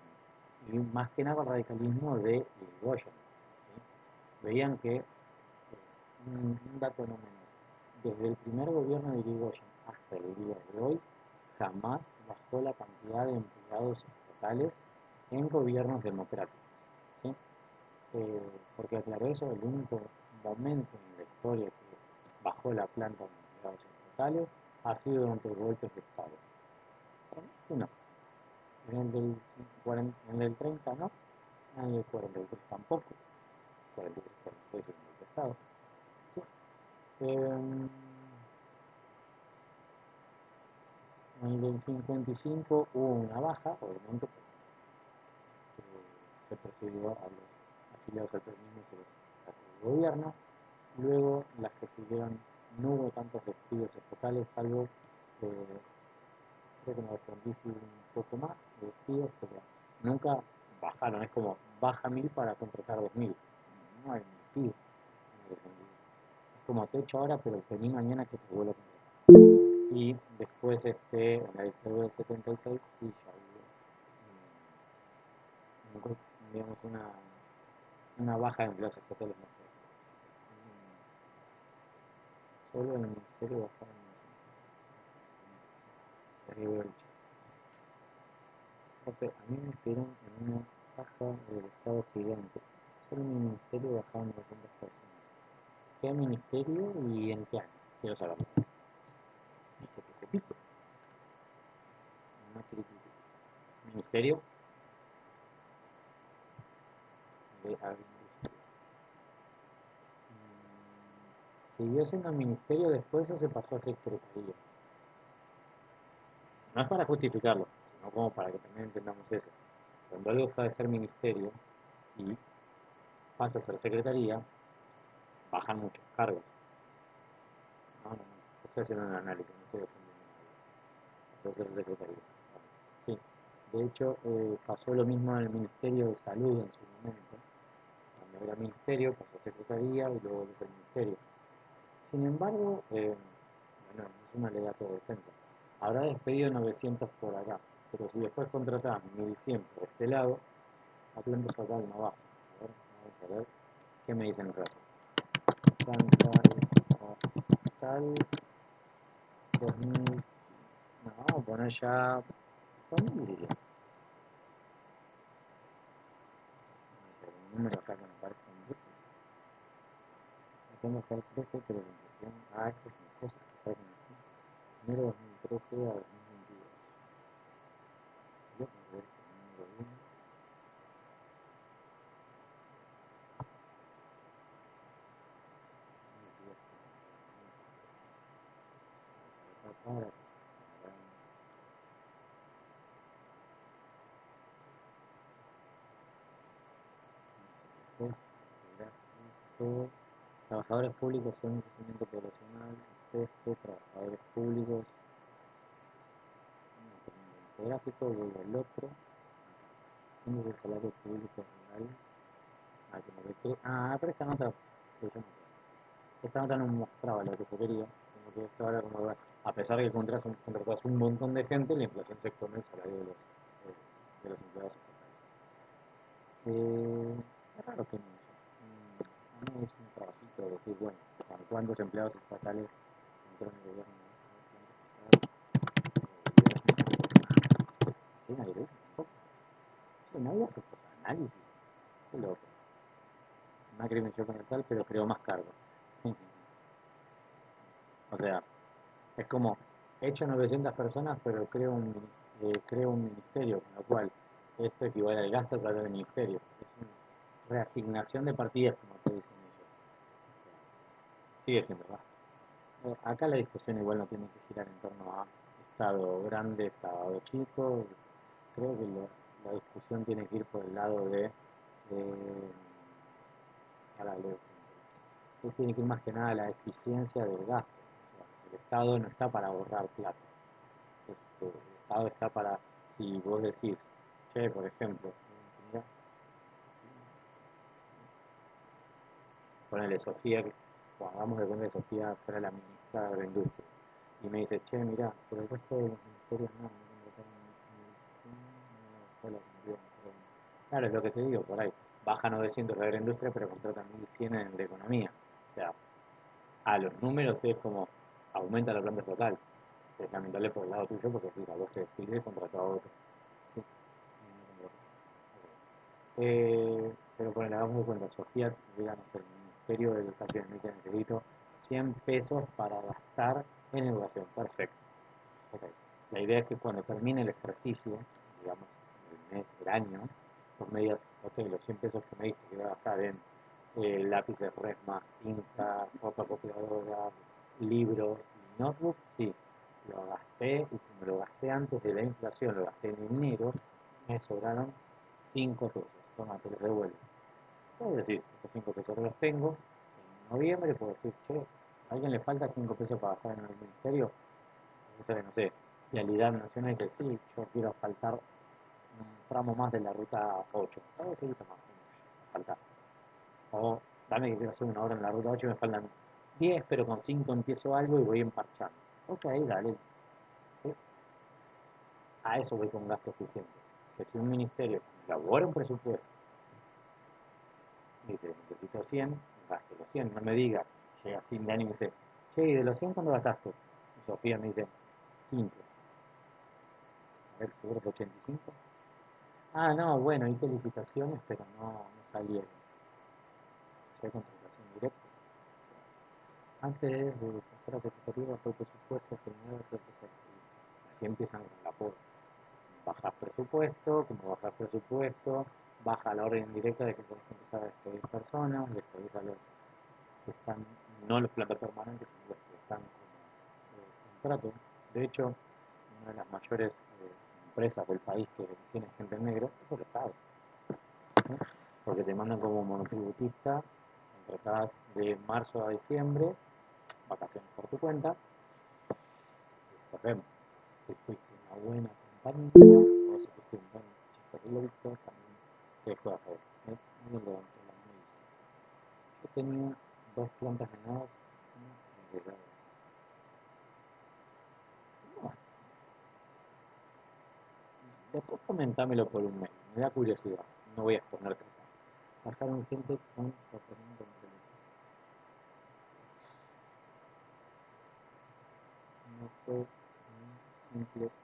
y más que nada el radicalismo de Irigoyen. ¿Sí? Veían que, un dato no menor, desde el primer gobierno de Irigoyen hasta el día de hoy, jamás bajó la cantidad de empleados estatales en gobiernos democráticos. ¿Sí? Porque aclaró eso, el único momento en la historia que bajó la planta de empleados estatales ha sido durante los golpes de Estado. No. En el 30 no, en el 43 tampoco, 43, 46 en el golpe de Estado. ¿Sí? En el 55 hubo una baja, obviamente, se persiguió a los afiliados al peronismo y se los sacó del gobierno. Luego, las que siguieron, no hubo tantos despidos estatales, salvo, creo que me respondí un poco más de despidos, pero nunca bajaron. Es como, baja 1000 para contratar 2000. No hay despido en ese sentido. Es como, te echo ahora, pero vení mañana que te vuelvo a contratar. Y después, en la dictadura del 76, sí, ya hubo, digamos, una baja de empleados estatales más fuerte. Solo en el ministerio bajaron a mí me pidieron en una caja del Estado gigante. Solo en el ministerio bajaron 200 personas. ¿Qué ministerio y en qué año? Quiero saberlo. Que se pique. No quiero que Ministerio de Agricultura. Siguió siendo ministerio después o se pasó a ser secretaría. No es para justificarlo, sino como para que también entendamos eso. Cuando algo deja de ser ministerio y pasa a ser secretaría, bajan muchos cargos. No, estoy haciendo un análisis, no estoy defendiendo nada. Puede ser secretaría. Sí. De hecho, pasó lo mismo en el Ministerio de Salud en su momento. Cuando era ministerio, pasó a secretaría y luego volvió al ministerio. Sin embargo, bueno, es un alegato de defensa. Habrá despedido 900 por acá, pero si después contratamos 1100 por este lado, la planta estatal no baja. A ver, vamos a ver qué me dicen los datos. Planta estatal 2000, no, vamos a poner ya 2017. El número acá que me parece un bruto. Tengo que hacer 13, pero la inflación, esto es una cosa que está con así. Enero 2013 a 2022. Yo creo que es el número 1. Trabajadores públicos son un crecimiento poblacional, trabajadores públicos, gráfico, vuelvo al otro, índice de salario público real, pero esta nota, sí, esta nota no mostraba lo que yo quería, sino que esto ahora como a pesar de que contratas un montón de gente, la inflación se come el salario de los empleados estatales. Es raro que no. A mí es un trabajito de decir, bueno, ¿cuántos empleados estatales entraron en el gobierno? Sí, nadie lo hizo. Nadie hace estos análisis. Qué loco. Macri me echó comercial, pero creó más cargos. O sea, es como, he hecho 900 personas, pero creo un ministerio, con lo cual esto equivale al gasto para el ministerio. Es una reasignación de partidas, como te dicen ellos. Sigue siendo verdad. Acá la discusión igual no tiene que girar en torno a Estado grande, Estado chico. Creo que la discusión tiene que ir por el lado de... ahora leo. Tiene que ir más que nada a la eficiencia del gasto. O sea, el Estado no está para ahorrar plata. El Estado está para, si vos decís, che, por ejemplo, ponele Sofía, o hagamos de cuenta que Sofía fuera la ministra de la industria, y me dice, che, mirá, por el resto de los ministerios no claro, es lo que te digo, por ahí, baja 900 de la industria, pero contratan 1100 en de economía. O sea, a los números es como, aumenta la planta total. Es lamentable por el lado tuyo, porque si a vos te despides, contrató a otro. Sí. Pero bueno, hagamos de cuenta, Sofía, digamos, el Ministerio de Educación me dice, necesito 100 pesos para gastar en educación. Perfecto. Okay. La idea es que cuando termine el ejercicio, digamos, el mes, el año, vos me digas, ok, los 100 pesos que me diste que voy a gastar en lápices Resma, tinta, fotocopiadora, libros y notebooks, sí, lo gasté y como lo gasté antes de la inflación, lo gasté en enero, me sobraron 5 pesos. Toma, te los devuelvo. Puedo decir, estos 5 pesos los tengo. En noviembre puedo decir, che, ¿a alguien le falta 5 pesos para gastar en el ministerio? No sé, Vialidad Nacional dice, sí, yo quiero faltar un tramo más de la ruta 8. A ver si más, falta. O dame que quiero hacer una hora en la ruta 8 y me faltan 10, pero con 5 empiezo algo y voy emparchando. Ok, dale. ¿Sí? A eso voy con gasto eficiente. Que si un ministerio elabora un presupuesto, dice, necesito 100, gasto los 100. No me diga, llega a fin de año y me dice, che, ¿y de los 100 cuándo gastaste? Y Sofía me dice, 15. A ver, seguro que 85. Ah, no, bueno, hice licitaciones, pero no salieron. Hice contratación directa. Antes de pasar a secretaría, fue presupuesto, general, así empiezan con la por. Bajas presupuesto, como bajas presupuesto, baja la orden directa de que podés empezar a despedir personas, despedir a los que están, no los plantas permanentes, sino los que están como contrato. De hecho, una de las mayores empresas del país que tiene gente en negro es el Estado. Porque te mandan como monotributista, contratadas de marzo a diciembre, vacaciones por tu cuenta, y corremos. Si fuiste una buena compañía, o si fuiste un buen chico también te dejo de hacer. No me levanto la mano y dice, yo tenía 2 plantas ganadas, no, después comentámelo por un mail, me da curiosidad, no voy a exponerte. Bajaron gente con tratamiento no fue un simple ajuste.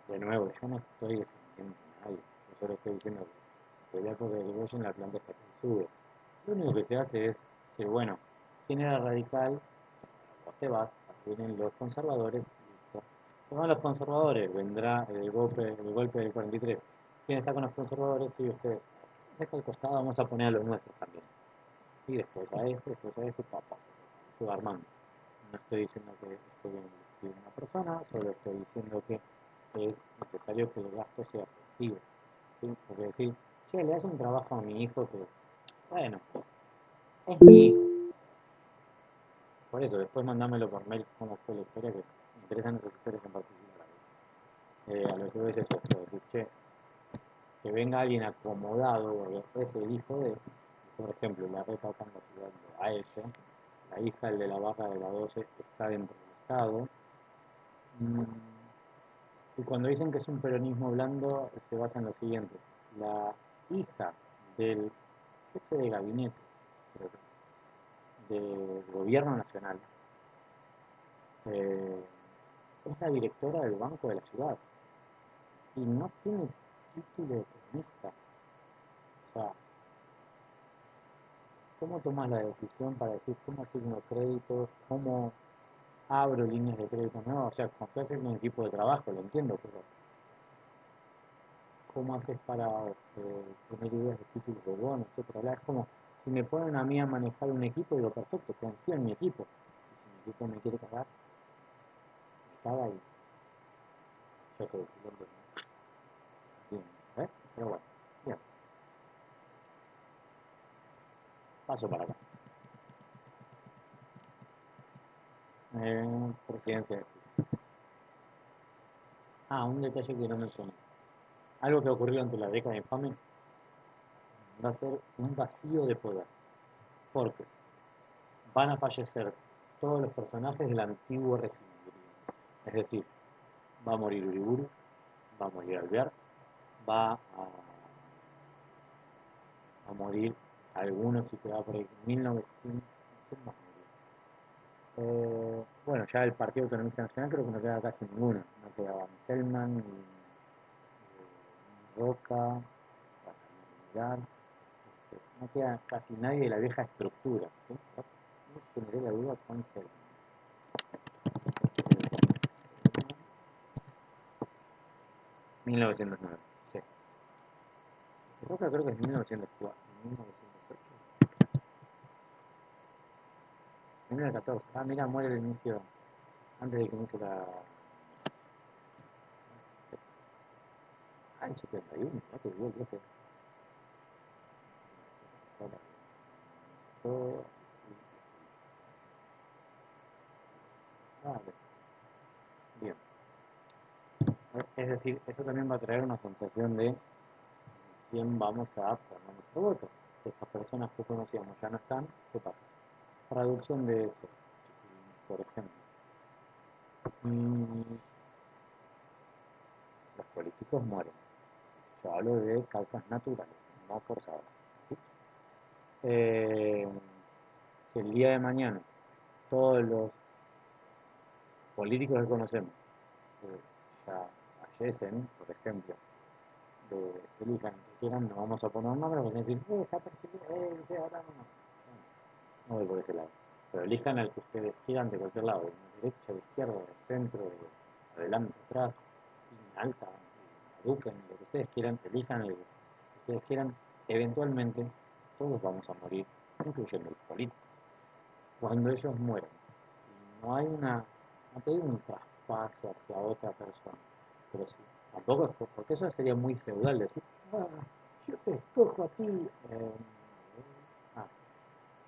De nuevo, yo no estoy defendiendo a nadie, yo solo estoy diciendo que el arco de en la planta está que sube. Lo único que se hace es decir, bueno, ¿quién era radical? Vos te vas, vienen los conservadores, listo. Se van los conservadores, vendrá el golpe del 43. ¿Quién está con los conservadores? Sí, ustedes. Saca al costado, vamos a poner a los nuestros también. Y después a este, papá. Se va armando. No estoy diciendo que estoy en una persona, solo estoy diciendo que es necesario que el gasto sea efectivo. ¿Sí? Porque decir, che, le das un trabajo a mi hijo que, bueno, es mi hijo. Por eso, después mandámelo por mail cómo fue la historia, que me interesan esas historias en particular. A lo que voy es eso, es decir, che, que venga alguien acomodado, porque es el hijo de, por ejemplo, la reta están ayudando a ella, la hija, el de la barra de la 12, está dentro del Estado. Mm, Y cuando dicen que es un peronismo blando, se basa en lo siguiente. La hija del jefe de gabinete, creo que, del gobierno nacional, eh, es la directora del Banco de la Ciudad y no tiene título de peronista. O sea, ¿cómo tomas la decisión para decir cómo asigno créditos, cómo abro líneas de crédito? No, o sea, cuando tú haces un equipo de trabajo, lo entiendo, pero ¿cómo haces para tener ideas de títulos de bono, etcétera? Es como si me ponen a mí a manejar un equipo, digo, perfecto, confío en mi equipo. Y si mi equipo me quiere cagar, me caga y yo soy el siguiente. Así, ¿eh? Pero bueno, bien, paso para acá. Presidencia de... un detalle que no mencioné. Algo que ocurrió ante la década infame va a ser un vacío de poder. Porque van a fallecer todos los personajes del antiguo régimen. Es decir, va a morir Uriburu, va a morir Alvear, va a morir algunos si queda por ahí. 1900, ¿quién más murió? Bueno, ya el Partido Autonomista Nacional creo que no queda casi ninguno. No quedaba ni Selman, ni Roca, vas a mirar, no queda casi nadie de la vieja estructura. ¿Sí? Me generé la duda con Selman. 1909, sí. Roca creo que es 1904, 1908, 1914. Mira, muere el inicio, antes de que inicie la... el 71, ¿no? Que vivió el viejo. Bien. Es decir, eso también va a traer una sensación de quién vamos a poner nuestro voto. Si estas personas que conocíamos ya no están, ¿qué pasa? Traducción de eso, por ejemplo. Los políticos mueren. Yo hablo de causas naturales, no forzadas. ¿Sí? Si el día de mañana todos los políticos que conocemos ya fallecen, por ejemplo, elijan que quieran, no vamos a poner un nombre, porque decir, está perseguido, ahora no voy por ese lado. Pero elijan al que ustedes quieran de cualquier lado, de derecha, de izquierda, de centro, de adelante, atrás, en alta, eduquen, lo que ustedes quieran, elijan el que ustedes quieran, eventualmente todos vamos a morir, incluyendo los políticos. Cuando ellos mueren, si no hay no te digo un traspaso hacia otra persona, pero sí, tampoco es porque eso sería muy feudal decir, yo te escojo a ti,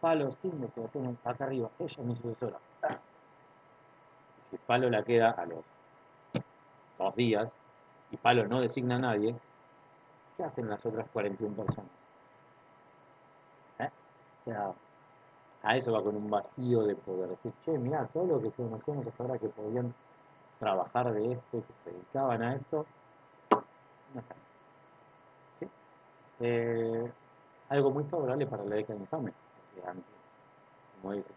Palo, Sting, que lo tengo acá arriba, ella es mi sucesora. Si Palo la queda a los 2 días y Palo no designa a nadie, ¿qué hacen las otras 41 personas? O sea, a eso va con un vacío de poder decir, che, mirá, todo lo que conocemos hasta ahora que podían trabajar de esto, que se dedicaban a esto, no están. ¿Sí? Algo muy favorable para la década infame, porque antes, como dice,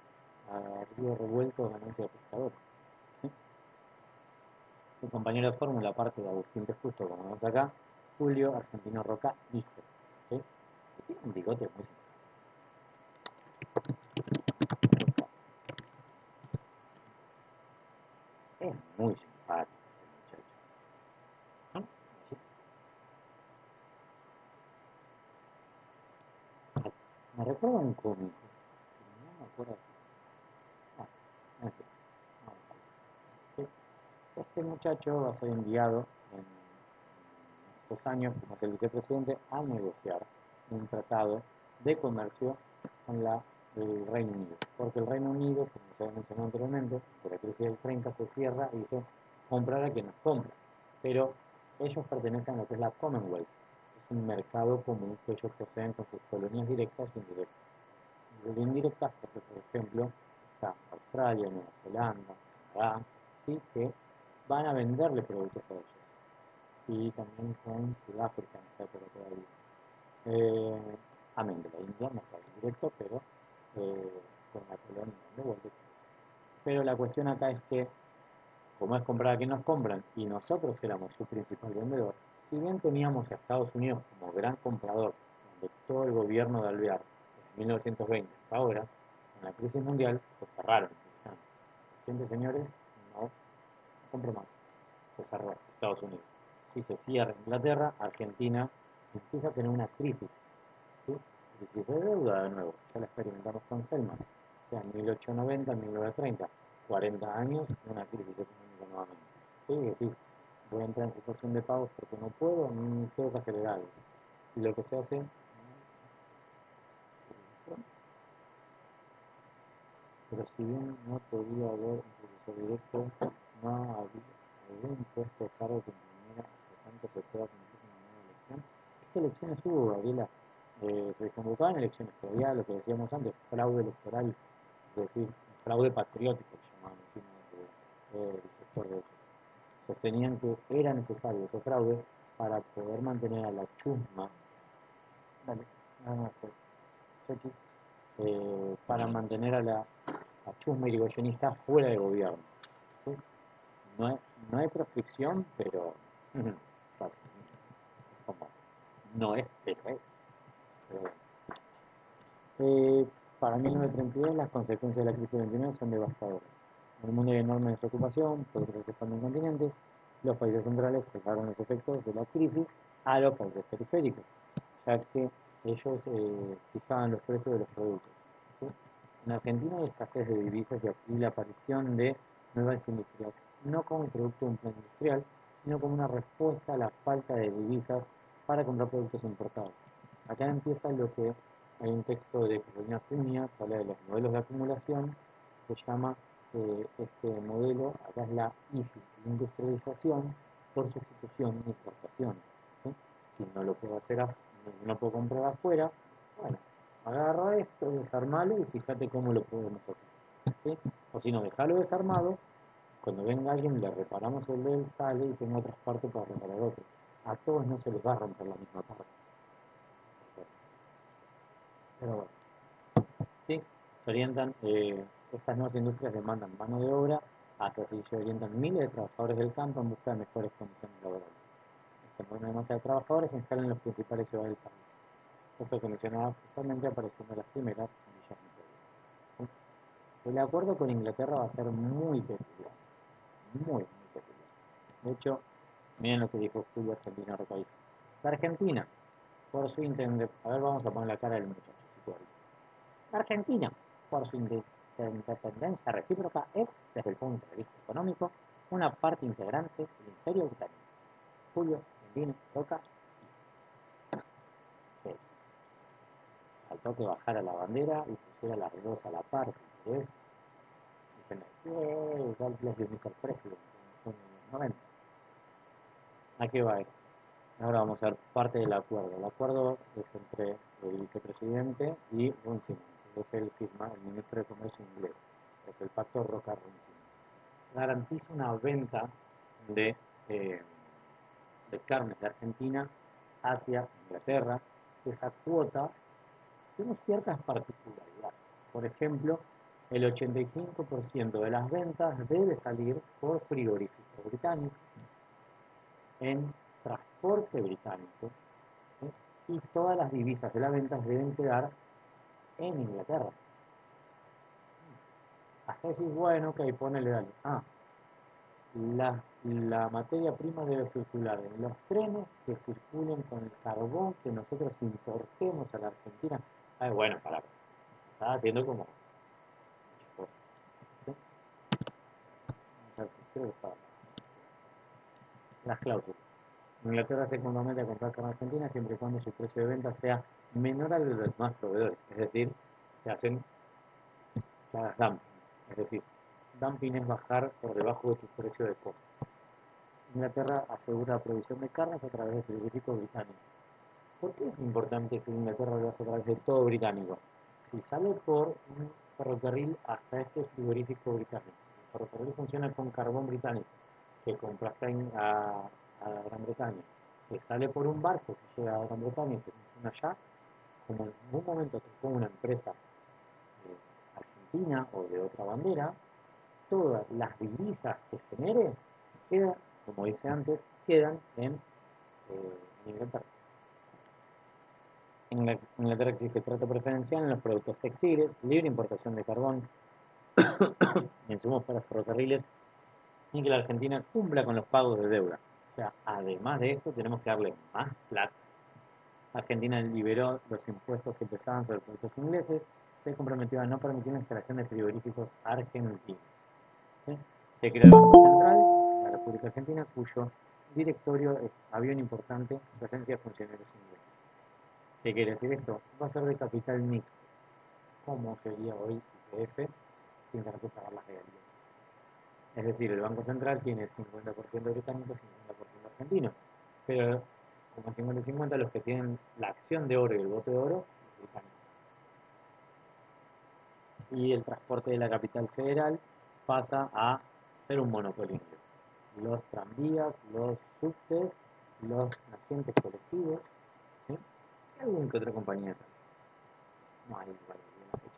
a río revuelto ganancia de pescadores. ¿Sí? Mi compañero de fórmula, aparte de Agustín que justo como vemos acá, Julio Argentino Roca, hijo. ¿Sí? Y tiene un bigote muy simpático. Es muy simpático este muchacho. ¿No? Me recuerda a un cómico, no me acuerdo. En fin, ¿sí? Este muchacho va a ser enviado en estos años, como es el vicepresidente, a negociar un tratado de comercio con el Reino Unido. Porque el Reino Unido, como se ha mencionado anteriormente, por la crisis del 30 se cierra y dice comprar a quien nos compra. Pero ellos pertenecen a lo que es la Commonwealth. Es un mercado común que ellos poseen con sus colonias directas e indirectas. De indirectas, porque por ejemplo está Australia, Nueva Zelanda, Canadá, ¿sí? Que van a venderle productos a ellos. Y también con Sudáfrica, no está por todavía. Amén de la India, no está indirecto, pero con la colonia de vuelta. Pero la cuestión acá es que, como es comprar a quien nos compran y nosotros éramos su principal vendedor, si bien teníamos a Estados Unidos como gran comprador de todo el gobierno de Alvear desde 1920 hasta ahora, con la crisis mundial se cerraron. Siempre señores, no compro más. Se cerró Estados Unidos. Si se cierra Inglaterra, Argentina empieza a tener una crisis, ¿sí? Crisis de deuda de nuevo. Ya la experimentamos con Selman. O sea, en 1890, 1930, 40 años, una crisis económica nuevamente. ¿Sí? Y decís, voy a entrar en situación de pagos porque no puedo, tengo que acelerar algo. Y lo que se hace, pero si bien no podía haber un profesor directo, no había algún puesto de cargo que impidiera que tanto se pueda cumplir una nueva elección. Es que elecciones hubo, Gabriela. Se convocaban elecciones, pero había lo que decíamos antes, fraude electoral, es decir, fraude patriótico, que llamaban encima del sector de ellos. Sostenían que era necesario ese fraude para poder mantener a la chusma, dale, nada más, pues, Chechis, para mantener a chusma irigoyenista fuera de gobierno. ¿Sí? No hay proscripción, pero fácil, como, no es, pero es. Pero bueno. Para 1932 las consecuencias de la crisis del 29 son devastadoras. En el mundo hay enorme desocupación, pobreza se expande en continentes, los países centrales trasladaron los efectos de la crisis a los países periféricos, ya que ellos fijaban los precios de los productos. ¿Sí? En Argentina hay escasez de divisas y la aparición de nuevas industrias, no como producto de un plan industrial, sino como una respuesta a la falta de divisas para comprar productos importados. Acá empieza lo que hay un texto de Carolina Junia que habla de los modelos de acumulación, se llama este modelo, acá es la ISI, industrialización por sustitución de importaciones. ¿Sí? Si no lo puedo hacer, no puedo comprar afuera, bueno, agarra esto, desarmalo y fíjate cómo lo podemos hacer. ¿Sí? O si no, dejalo desarmado, cuando venga alguien le reparamos el de él, sale y tengo otras partes para reparar otro. A todos no se les va a romper la misma parte. Pero bueno, ¿sí? Se orientan, estas nuevas industrias demandan mano de obra, hasta así se orientan miles de trabajadores del campo en busca de mejores condiciones laborales. Se mueven demasiados trabajadores y se instalan en los principales ciudades del país. Esto que mencionaba justamente apareciendo las primeras en villas miseria. ¿Sí? El acuerdo con Inglaterra va a ser muy peculiar, muy peculiar. De hecho, miren lo que dijo Julio Argentino Recaí. La Argentina, por su intendente, a ver, vamos a poner la cara del muchacho, si la Argentina, por su independencia recíproca, es, desde el punto de vista económico, una parte integrante del Imperio Británico. Julio Argentino Roca faltó que bajara la bandera y pusiera las dos a la par, si querés. Dicen, God bless you, Mr. President, en los 90. ¿A qué va esto? Ahora vamos a ver parte del acuerdo. El acuerdo es entre el vicepresidente y Runciman, que es el ministro de Comercio inglés. Es el pacto Roca-Runciman. Garantiza una venta de, eh, de carnes de Argentina hacia Inglaterra. Esa cuota tiene ciertas particularidades. Por ejemplo, el 85% de las ventas debe salir por frigorífico británico, en transporte británico, ¿sí? Y todas las divisas de las ventas deben quedar en Inglaterra. Hasta decís, bueno, ok, ponele, dale. La materia prima debe circular en los trenes que circulen con el carbón que nosotros importemos a la Argentina. Bueno, para, estaba haciendo como muchas cosas. ¿Sí? Creo que estaba. Las cláusulas. Inglaterra se compromete a comprar carne argentina siempre y cuando su precio de venta sea menor al de los demás proveedores. Es decir, que hacen que hagas dumping. Es decir, dumping es bajar por debajo de tu precio de costo. Inglaterra asegura la provisión de carnes a través de frigoríficos británicos. ¿Por qué es importante que Inglaterra lo haga a través de todo británico? Si sale por un ferrocarril hasta este frigorífico británico, el ferrocarril funciona con carbón británico, que compraste a Gran Bretaña, que sale por un barco que llega a Gran Bretaña y se funciona allá, como en algún momento tocó una empresa argentina o de otra bandera, todas las divisas que genere, quedan, como dice antes, quedan en Inglaterra. Inglaterra exige trato preferencial en los productos textiles, libre importación de carbón, insumos para ferrocarriles y que la Argentina cumpla con los pagos de deuda. O sea, además de esto, tenemos que darle más plata. Argentina liberó los impuestos que pesaban sobre productos ingleses, se comprometió a no permitir la instalación de frigoríficos argentinos. ¿Sí? Se creó el Banco Central de la República Argentina, cuyo directorio había una importante presencia de funcionarios ingleses. ¿Qué quiere decir esto? Va a ser de capital mixto, como sería hoy IPF, sin tener que pagar las regalías. Es decir, el Banco Central tiene 50% británicos y 50% argentinos, pero como 50 y 50, los que tienen la acción de oro y el voto de oro, británicos. Y el transporte de la capital federal pasa a ser un monopolio inglés. Los tranvías, los subtes, los nacientes colectivos, ¿sí? Y alguna que otra compañía de transporte. No hay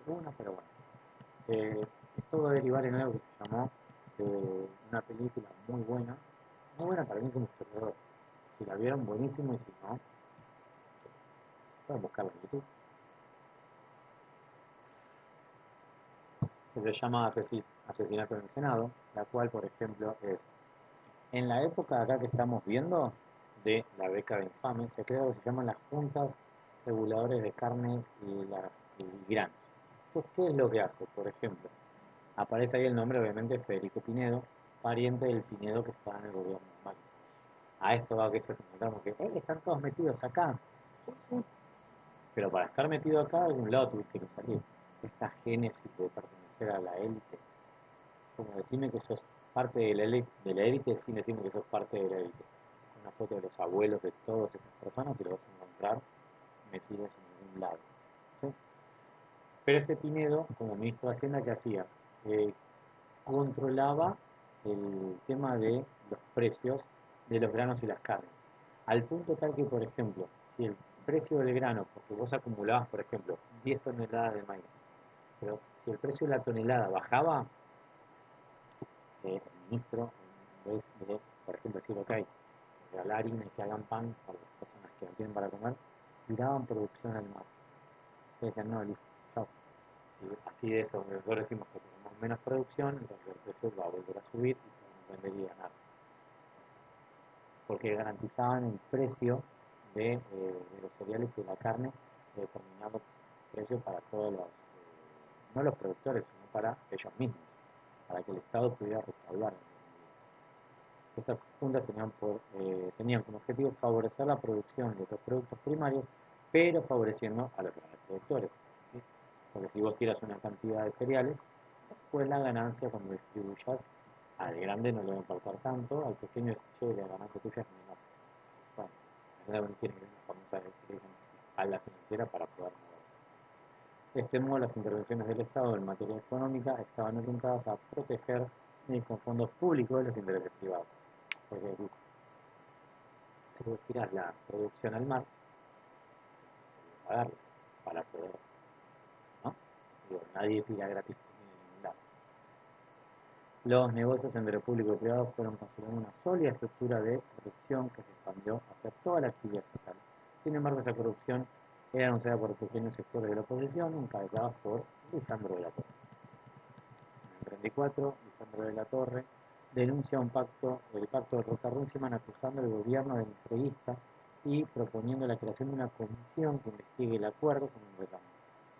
una, pero bueno. Esto va a derivar en algo que se llamó una película muy buena para mí como historiador. Si la vieron, buenísimo, y si no, pueden buscarla en YouTube. Que se llama Asesinato en el Senado, la cual, por ejemplo, es en la época acá que estamos viendo de la década infame, se creó lo que se llaman las juntas reguladores de carnes y granos. Entonces, ¿qué es lo que hace? Por ejemplo, aparece ahí el nombre, obviamente, Federico Pinedo, pariente del Pinedo que está en el gobierno de Macri. A esto va que se encontramos que están todos metidos acá. Sí, sí. Pero para estar metido acá, de algún lado tuviste que salir. Esta génesis de pertenecer a la élite, como decirme que sos parte de la élite sin decirme que sos parte de la élite. Una foto de los abuelos de todas estas personas y lo vas a encontrar metidos en algún lado. ¿Sí? Pero este Pinedo, como ministro de Hacienda, ¿qué hacía? Controlaba el tema de los precios de los granos y las carnes. Al punto tal que, por ejemplo, si el precio del grano, porque vos acumulabas, por ejemplo, 10 toneladas de maíz, pero si el precio de la tonelada bajaba, el ministro, en vez de, por ejemplo, decir, ok, regalar harina y que hagan pan para las personas que no tienen para comer, tiraban producción al mar. Entonces decían, no, listo, chao. Si así de eso, nosotros decimos que tenemos menos producción, entonces el precio va a volver a subir y no vendería nada. Porque garantizaban el precio de los cereales y de la carne de determinado precio para todos los, no los productores, sino para ellos mismos, para que el Estado pudiera recaudar. Estas juntas tenían como objetivo favorecer la producción de los productos primarios, pero favoreciendo a los grandes productores. ¿Sí? Porque si vos tiras una cantidad de cereales, pues la ganancia cuando distribuyas al grande no le va a importar tanto, al pequeño es che, la ganancia tuya es menor. Bueno, la verdad tiene que ver una famosa que dicen a la financiera para poder moverse. De este modo, las intervenciones del Estado en materia económica estaban orientadas a proteger con fondos públicos los intereses privados. Porque decís, si vos tirás la producción al mar, hay que pagarla para poder, ¿no? Digo, nadie tira gratis en ningún lado. Los negocios entre público y privado fueron construyendo una sólida estructura de corrupción que se expandió hacia toda la actividad estatal. Sin embargo, esa corrupción era anunciada por pequeños sectores de la oposición, encabezados por Lisandro de la Torre. En el 34, Lisandro de la Torre denuncia el pacto de Roca-Runciman acusando al gobierno de entreguista y proponiendo la creación de una comisión que investigue el acuerdo con el reclamo.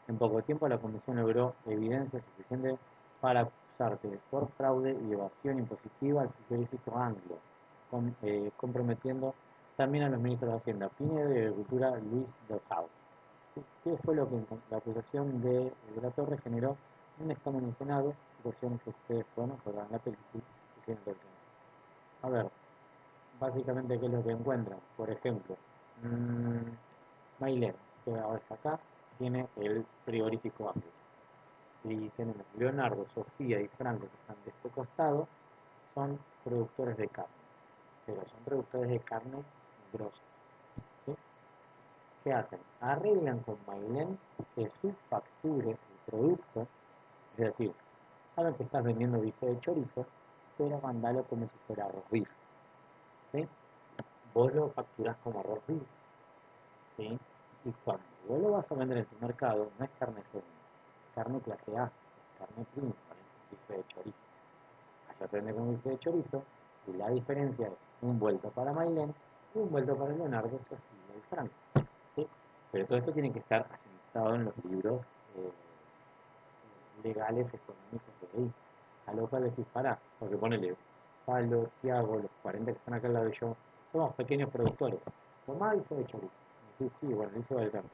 En poco tiempo la comisión logró evidencia suficiente para acusarte por fraude y evasión impositiva al frigorífico Anglo, comprometiendo también a los ministros de Hacienda, Piñera y de Agricultura, Luis Dojau. ¿Sí? ¿Qué fue lo que la acusación de la Torre generó? Un escándalo en el Senado, situación que ustedes pueden recordar en la película, se siente el Senado. A ver, básicamente, ¿qué es lo que encuentran? Por ejemplo, Mailén, que ahora está acá, tiene el frigorífico amplio. Y tenemos Leonardo, Sofía y Franco, que están de este costado, son productores de carne, pero son productores de carne grosa. ¿Sí? ¿Qué hacen? Arreglan con Mailén que subfacture el producto, es decir, saben que estás vendiendo bife de chorizo, pero mandalo como si fuera arroz bife. ¿Sí? Vos lo facturás como arroz bife. ¿Sí? Y cuando vos lo vas a vender en tu mercado, no es carne segunda, es carne clase A, es carne premium, parece bife de chorizo. Allá se vende con bife de chorizo, y la diferencia es un vuelto para Mailén y un vuelto para Leonardo, Sofía y Franco. ¿Sí? Pero todo esto tiene que estar asentado en los libros legales, económicos de ahí. A lo cual decís, pará, porque ponele, Pablo, Tiago, los 40 que están acá al lado de yo, somos pequeños productores. Tomá bife de chorizo. Sí, sí, bueno, eso vale tanto.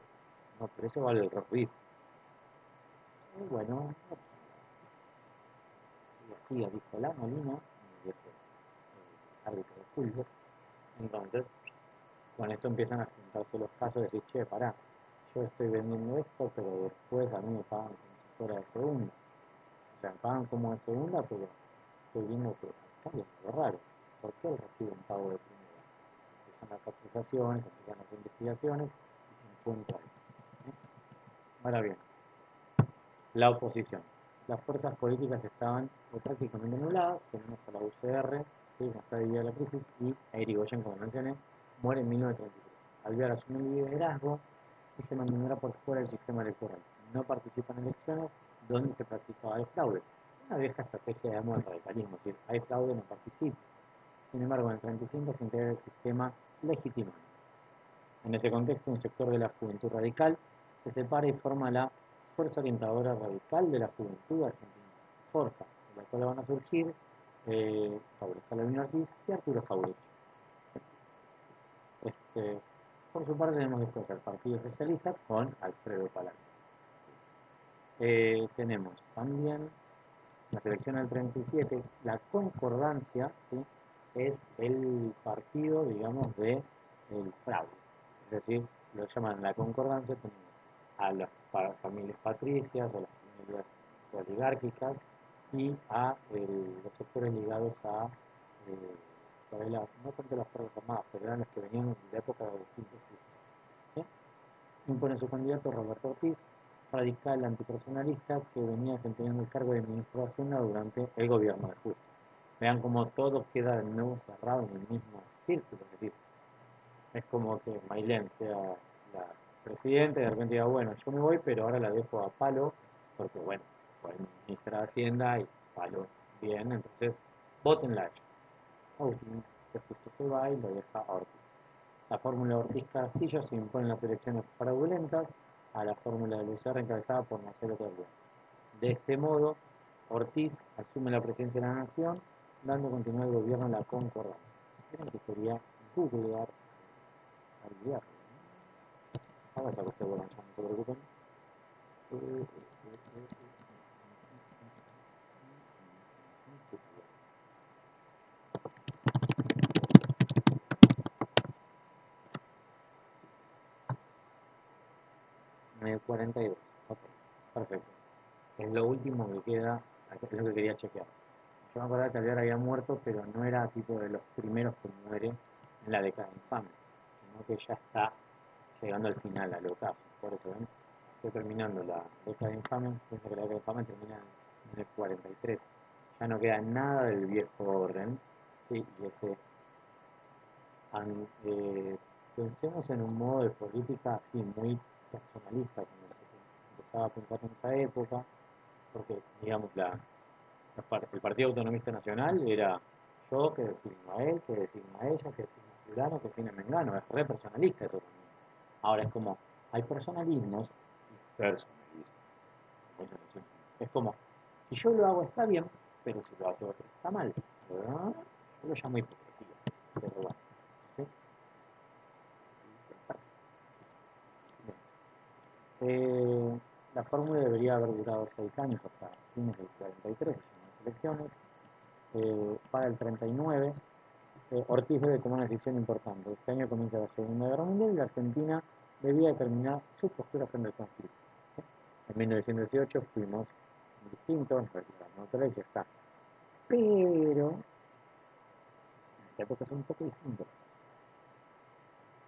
No, pero eso vale el rock beef. Y bueno, no pasa nada. Así, dijo la Molina, mi viejo árbitro de fútbol. Entonces, con esto empiezan a juntarse los casos de decir, che, pará, yo estoy vendiendo esto, pero después a mí me pagan como si fuera de segunda. O sea, me pagan como de segunda, pero estoy viendo que acá hay algo raro. ¿Por qué él recibe un pago de primera? Empiezan las acusaciones, empiezan las investigaciones y se encuentra eso. ¿Sí? Ahora bien, la oposición. Las fuerzas políticas estaban prácticamente anuladas. Tenemos a la UCR, ¿sí? No está dividida la crisis, y a Irigoyen, como mencioné, muere en 1933. Alvear asume el liderazgo y se mantendrá por fuera del sistema electoral. No participa en elecciones donde se practicaba el fraude. Una vieja estrategia, digamos, del radicalismo, es decir, hay fraude, no participa. Sin embargo, en el 35 se integra el sistema legitimado. En ese contexto, un sector de la juventud radical se separa y forma la Fuerza Orientadora Radical de la Juventud Argentina, FORJA, de la cual van a surgir Pablo Scalabrini Ortiz y Arturo Jauretche. Por su parte tenemos después al Partido Socialista con Alfredo Palacio. Tenemos también la selección del 37, la Concordancia, ¿sí? Es el partido, digamos, del fraude. Es decir, lo llaman la Concordancia, tenemos a las familias patricias, a las familias oligárquicas y a los sectores ligados a, no tanto las Fuerzas Armadas, pero eran los que venían de la época de Agustín de Justo. ¿Sí? Impone su candidato Roberto Ortiz, radical antipersonalista que venía desempeñando el cargo de ministro de Hacienda durante el gobierno de Justo. Vean cómo todo queda de nuevo cerrado en el mismo círculo, es decir, es como que Mailén sea la presidenta y de repente diga, bueno, yo me voy, pero ahora la dejo a Palo, porque bueno, fue ministra de Hacienda y Palo bien, entonces votenla a ella. Agustín que justo se va y lo deja a Ortiz. La fórmula Ortiz-Castillo se impone en las elecciones fraudulentas a la fórmula de Lucerra encabezada por Marcelo Correa. De este modo, Ortiz asume la presidencia de la nación, dando continuidad al gobierno en la concordancia. Miren que quería googlear al viaje. Ahora esa que usted bueno, ya no se preocupen. Sí, 42. Ok, perfecto. Es lo último que queda, es lo que quería chequear. Yo me acordaba que Alvear había muerto, pero no era tipo de los primeros que muere en la década infame, sino que ya está llegando al final, al ocaso. Por eso, ¿ven? Estoy terminando la década infame, pienso que la década infame termina en el 43. Ya no queda nada del viejo orden, ¿sí? Y ese, pensemos en un modo de política así muy personalista, como se empezaba a pensar en esa época, porque, digamos, el Partido Autonomista Nacional era yo que designo a él, que designo a ella, que designo a fulano, que designo a Mengano, es re personalista eso también. Ahora es como, hay personalismos y personalismos. Es como, si yo lo hago está bien, pero si lo hace otro está mal. ¿Verdad? Yo lo llamo hipocresía, pero bueno. ¿Sí? La fórmula debería haber durado 6 años hasta fines del 43, las elecciones. Para el 39, Ortiz debe tomar una decisión importante. Este año comienza la Segunda Guerra Mundial y la Argentina debía determinar su postura frente al conflicto. ¿Sí? En 1918 fuimos distintos, la neutralidad ya está. Pero en esta época son un poco distintos,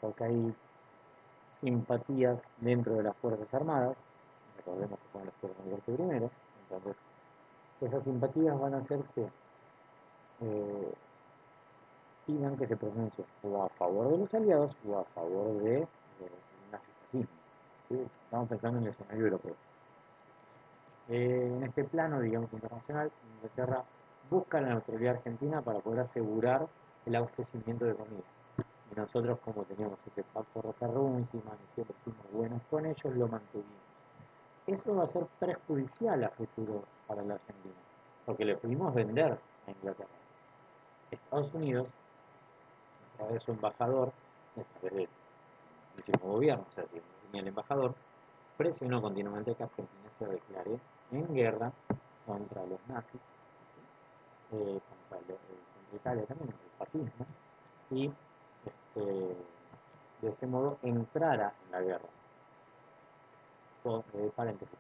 porque hay simpatías dentro de las Fuerzas Armadas. Recordemos que fueron los que Alberto primero. Entonces, esas simpatías van a hacer que pidan que se pronuncie o a favor de los aliados o a favor de nazifascismo. ¿Sí? Estamos pensando en el escenario europeo. En este plano, digamos, internacional, Inglaterra busca la neutralidad argentina para poder asegurar el abastecimiento de comida. Y nosotros, como teníamos ese pacto Roca-Runciman y siempre fuimos buenos con ellos, lo mantuvimos. Eso va a ser perjudicial a futuro para la Argentina, porque le pudimos vender a Inglaterra. Estados Unidos, a través de su embajador, a través del mismo gobierno, o sea, si venía el embajador, presionó continuamente que Argentina se declare en guerra contra los nazis, contra Italia también, el fascismo, y de ese modo entrara en la guerra. Paréntesis,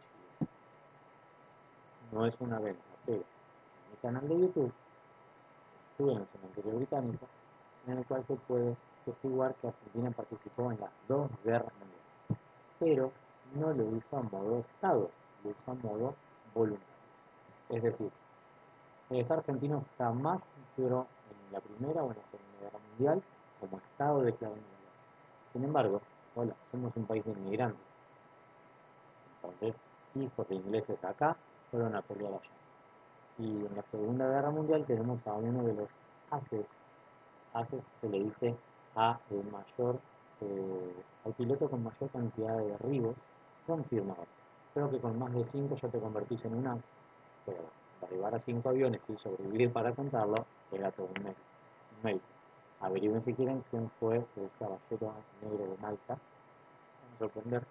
no es una venta, pero en mi canal de YouTube estuve en el cementerio británico, en el cual se puede testiguar que Argentina participó en las 2 guerras mundiales, pero no lo hizo a modo de Estado, lo hizo a modo voluntario. Es decir, el Estado argentino jamás integró en la Primera o en la Segunda Guerra Mundial como Estado declarado en la guerra. Sin embargo, hola, somos un país de inmigrantes. Entonces, hijos de ingleses de acá fueron a pelear allá. Y en la Segunda Guerra Mundial tenemos a uno de los ases se le dice a el mayor, al piloto con mayor cantidad de derribos confirmados. Creo que con más de 5 ya te convertís en un as, pero derribar a 5 aviones y sobrevivir para contarlo era todo un mérito. Averigüen si quieren quién fue el caballero negro de Malta, van a sorprender.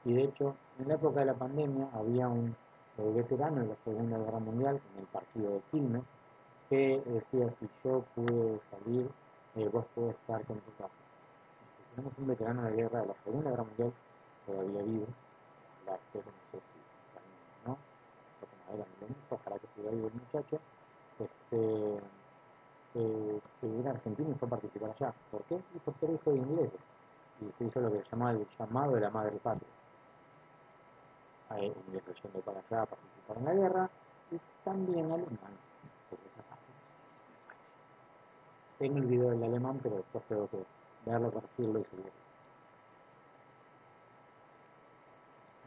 Y de hecho, en la época de la pandemia había un veterano de la Segunda Guerra Mundial en el partido de Quilmes que decía: si yo pude salir, vos podés estar con tu casa. Tenemos un veterano de guerra de la Segunda Guerra Mundial todavía vivo, ojalá que no sé si está no, porque madera no lo mismo, ojalá que siga vivo el muchacho, que era argentino y fue a participar allá. ¿Por qué? Y porque era hijo de ingleses y se hizo lo que se llamaba el llamado de la madre patria. Ingleses yendo para allá a participar en la guerra y también alemanes, porque esa parte tengo el video del alemán, pero después tengo que verlo, corregirlo y subirlo.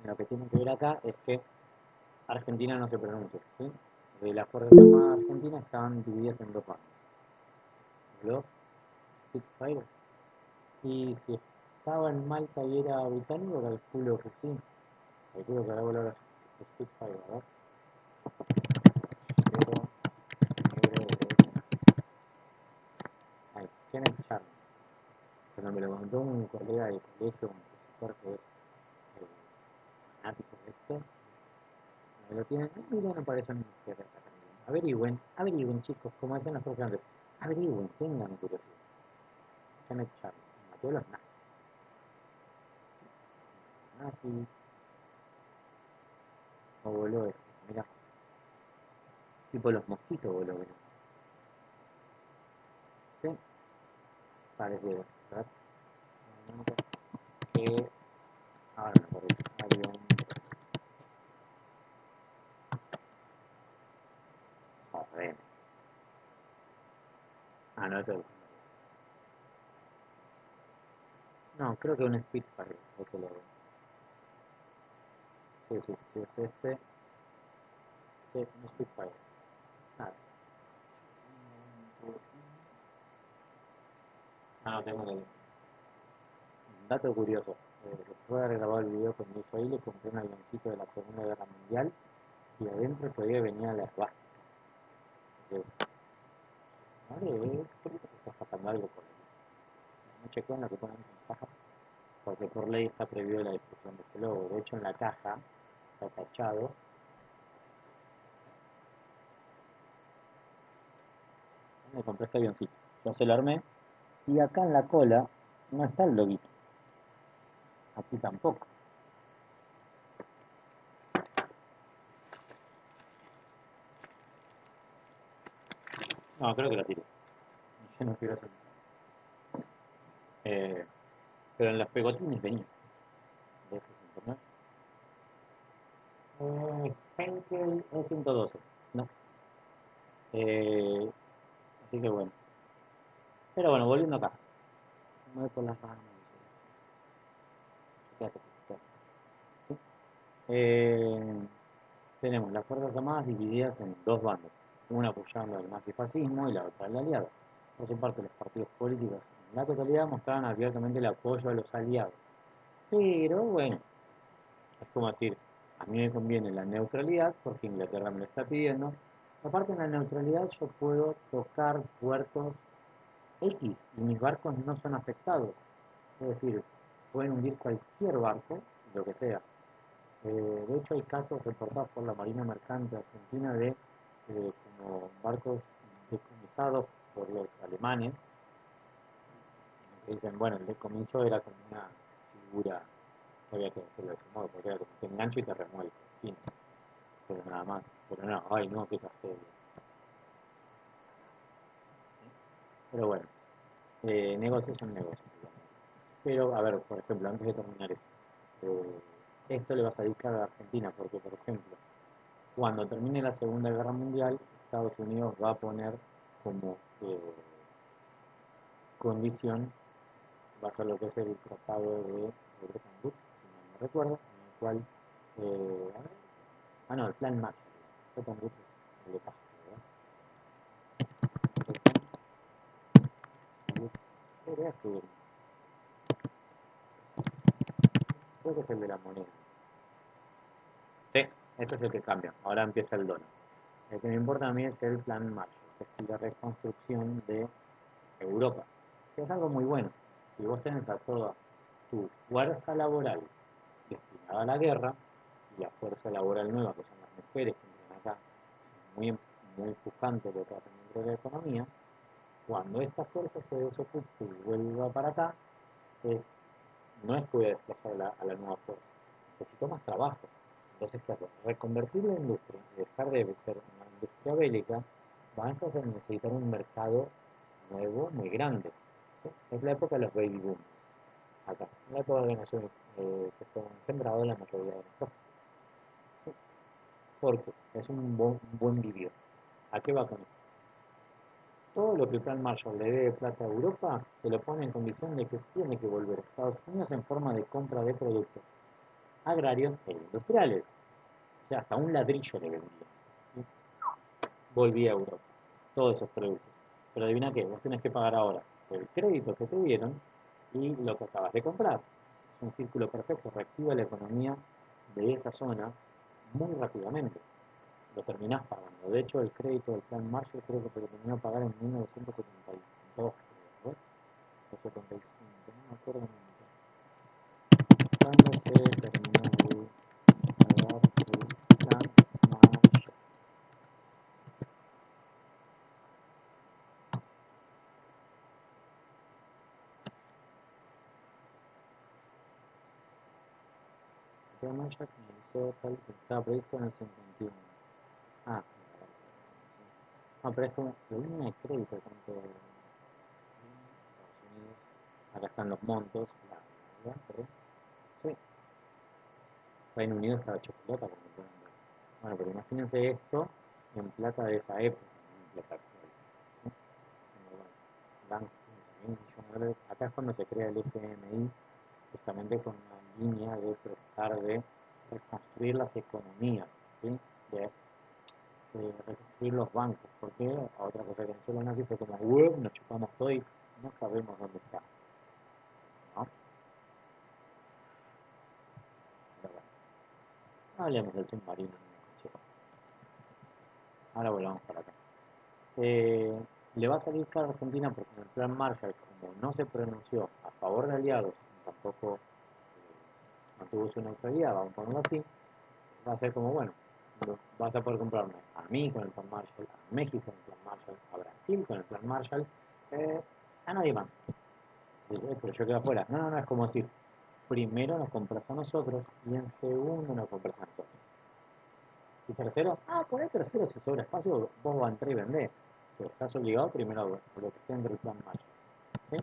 Lo que tienen que ver acá es que Argentina no se pronuncia, ¿sí? De las Fuerzas Armadas argentinas estaban divididas en 2 bandos. Los Spitfire. Y si estaba en Malta y era británico, calculo que sí. Calculo que ahora voló los Spitfire, ¿verdad? Pero Kenneth Charman. Cuando me lo contó un colega de colegio, un profesor que es fanático de esto, me lo tienen, mira, no parece un averigüen chicos, como hacen los profesores, averigüen, tengan curiosidad. Kenneth Charman, mató a los nazis, o voló esto, mira, tipo los mosquitos voló, ¿sí? Parecido, ¿verdad? Ahora me acuerdo, avión, joder, no, esto no, creo que un Spitfire, otro lo veo. Sí, es este, sí, un Spitfire. No, tengo que... Dato curioso, después de haber grabado el video con Luis ahí, le compré un avioncito de la Segunda Guerra Mundial y adentro todavía venía la esvástica. Madre, ¿por qué se está escapando algo por ahí? No chequean lo que ponen en caja. porque por ley está prohibido la difusión de ese logo. De hecho, en la caja está tachado. Me compré este avioncito, yo se lo armé, y acá en la cola no está el loguito, aquí tampoco. No, creo que la tiré. Yo no quiero hacer más. Pero en los pegotines venía. ¿De ese internet? Henkel E112. No. Eh, así que bueno. Pero bueno, volviendo acá. Me voy por las ramas. Quédate, quédate. ¿Sí? Eh, Tenemos las Fuerzas Armadas divididas en dos bandos, una apoyando al nazifascismo y la otra al aliado. Por su parte, los partidos políticos en la totalidad mostraban abiertamente el apoyo a los aliados. Pero bueno, es como decir, a mí me conviene la neutralidad porque Inglaterra me lo está pidiendo. Aparte de la neutralidad yo puedo tocar puertos X y mis barcos no son afectados. Es decir, pueden hundir cualquier barco, lo que sea. De hecho, hay casos reportados por la Marina Mercante Argentina de como barcos decomisados por los alemanes, que dicen, bueno, el decomiso era como una figura, que había que hacerlo de ese modo, porque era como te engancho y te remuevo, en fin, pero nada más. Pero no, ay no, qué tragedia. Pero bueno, negocios son negocios, digamos. Pero, a ver, por ejemplo, antes de terminar eso, eh, esto le va a salir caro a Argentina, porque, por ejemplo, cuando termine la Segunda Guerra Mundial, Estados Unidos va a poner como condición, va a ser lo que es el tratado de Bretton Woods, si no me recuerdo, en el cual, a ver, no, el plan Marshall, Bretton Woods es el de paz, ¿verdad? Bretton Woods, debería escribir, creo que es el de la moneda. Sí, este es el que cambia, ahora empieza el dólar. El que me importa a mí es el plan Marshall, que es la reconstrucción de Europa, que es algo muy bueno. Si vos tenés a toda tu fuerza laboral destinada a la guerra y la fuerza laboral nueva, que son las mujeres que entran acá, muy, muy pujante lo que hacen dentro de la economía, cuando esta fuerza se desocupe y vuelva para acá, es, no es que voy a desplazar a la nueva fuerza, necesito más trabajo. Entonces, ¿qué haces? Reconvertir la industria, dejar de ser una industria bélica, vas a necesitar un mercado nuevo, muy grande. ¿Sí? Es la época de los baby boomers. Acá, la época de naciones que fueron sembrados la mayoría de nosotros. ¿Sí? Porque es un buen vivir. ¿A qué va con esto? Todo lo que el Plan Marshall le dé plata a Europa se lo pone en condición de que tiene que volver a Estados Unidos en forma de compra de productos agrarios e industriales. O sea, hasta un ladrillo le vendía. ¿Sí? Volvía a Europa. Todos esos productos. Pero adivina qué, vos tenés que pagar ahora el crédito que te dieron y lo que acabas de comprar. Es un círculo perfecto, reactiva la economía de esa zona muy rápidamente. Lo terminás pagando. De hecho, el crédito del plan Marshall creo que se lo terminó a pagar en 1972, creo, ¿no? O 75, no me acuerdo nunca. ¿Cuándo se terminó de pagar el plan Marshall? El plan Marshall finalizó tal que estaba previsto en el 51. Ah, no, pero es como la línea de crédito tanto de Estados Unidos. Acá están los montos, perdón. Sí, Reino Unido estaba hecho pelota, como pueden ver. Bueno, pero imagínense esto en plata de esa época, no en plata actual. ¿Sí? Como, bueno, dan 15.000 millones de dólares. Acá es cuando se crea el FMI, justamente con una línea de tratar de reconstruir las economías, ¿sí? De reconstruir los bancos, porque otra cosa que han hecho los nazis fue como, nos chupamos todo y no sabemos dónde está, ¿no? Pero bueno, no hablemos del submarino, no, ahora volvamos para acá. Le va a salir caro a Argentina porque en el plan Marshall, como no se pronunció a favor de aliados, tampoco mantuvo su neutralidad, vamos a ponerlo así, va a ser como, bueno, vas a poder comprarme a mí con el plan Marshall, a México con el plan Marshall, a Brasil con el plan Marshall, a nadie más. Pero yo quedo afuera. No, no, no, es como decir, primero nos compras a nosotros y en segundo nos compras a nosotros. Y tercero, por ahí tercero, si sobra espacio, vos vas a entrar y vendés. Pero estás obligado primero a lo que esté dentro del plan Marshall. ¿Sí?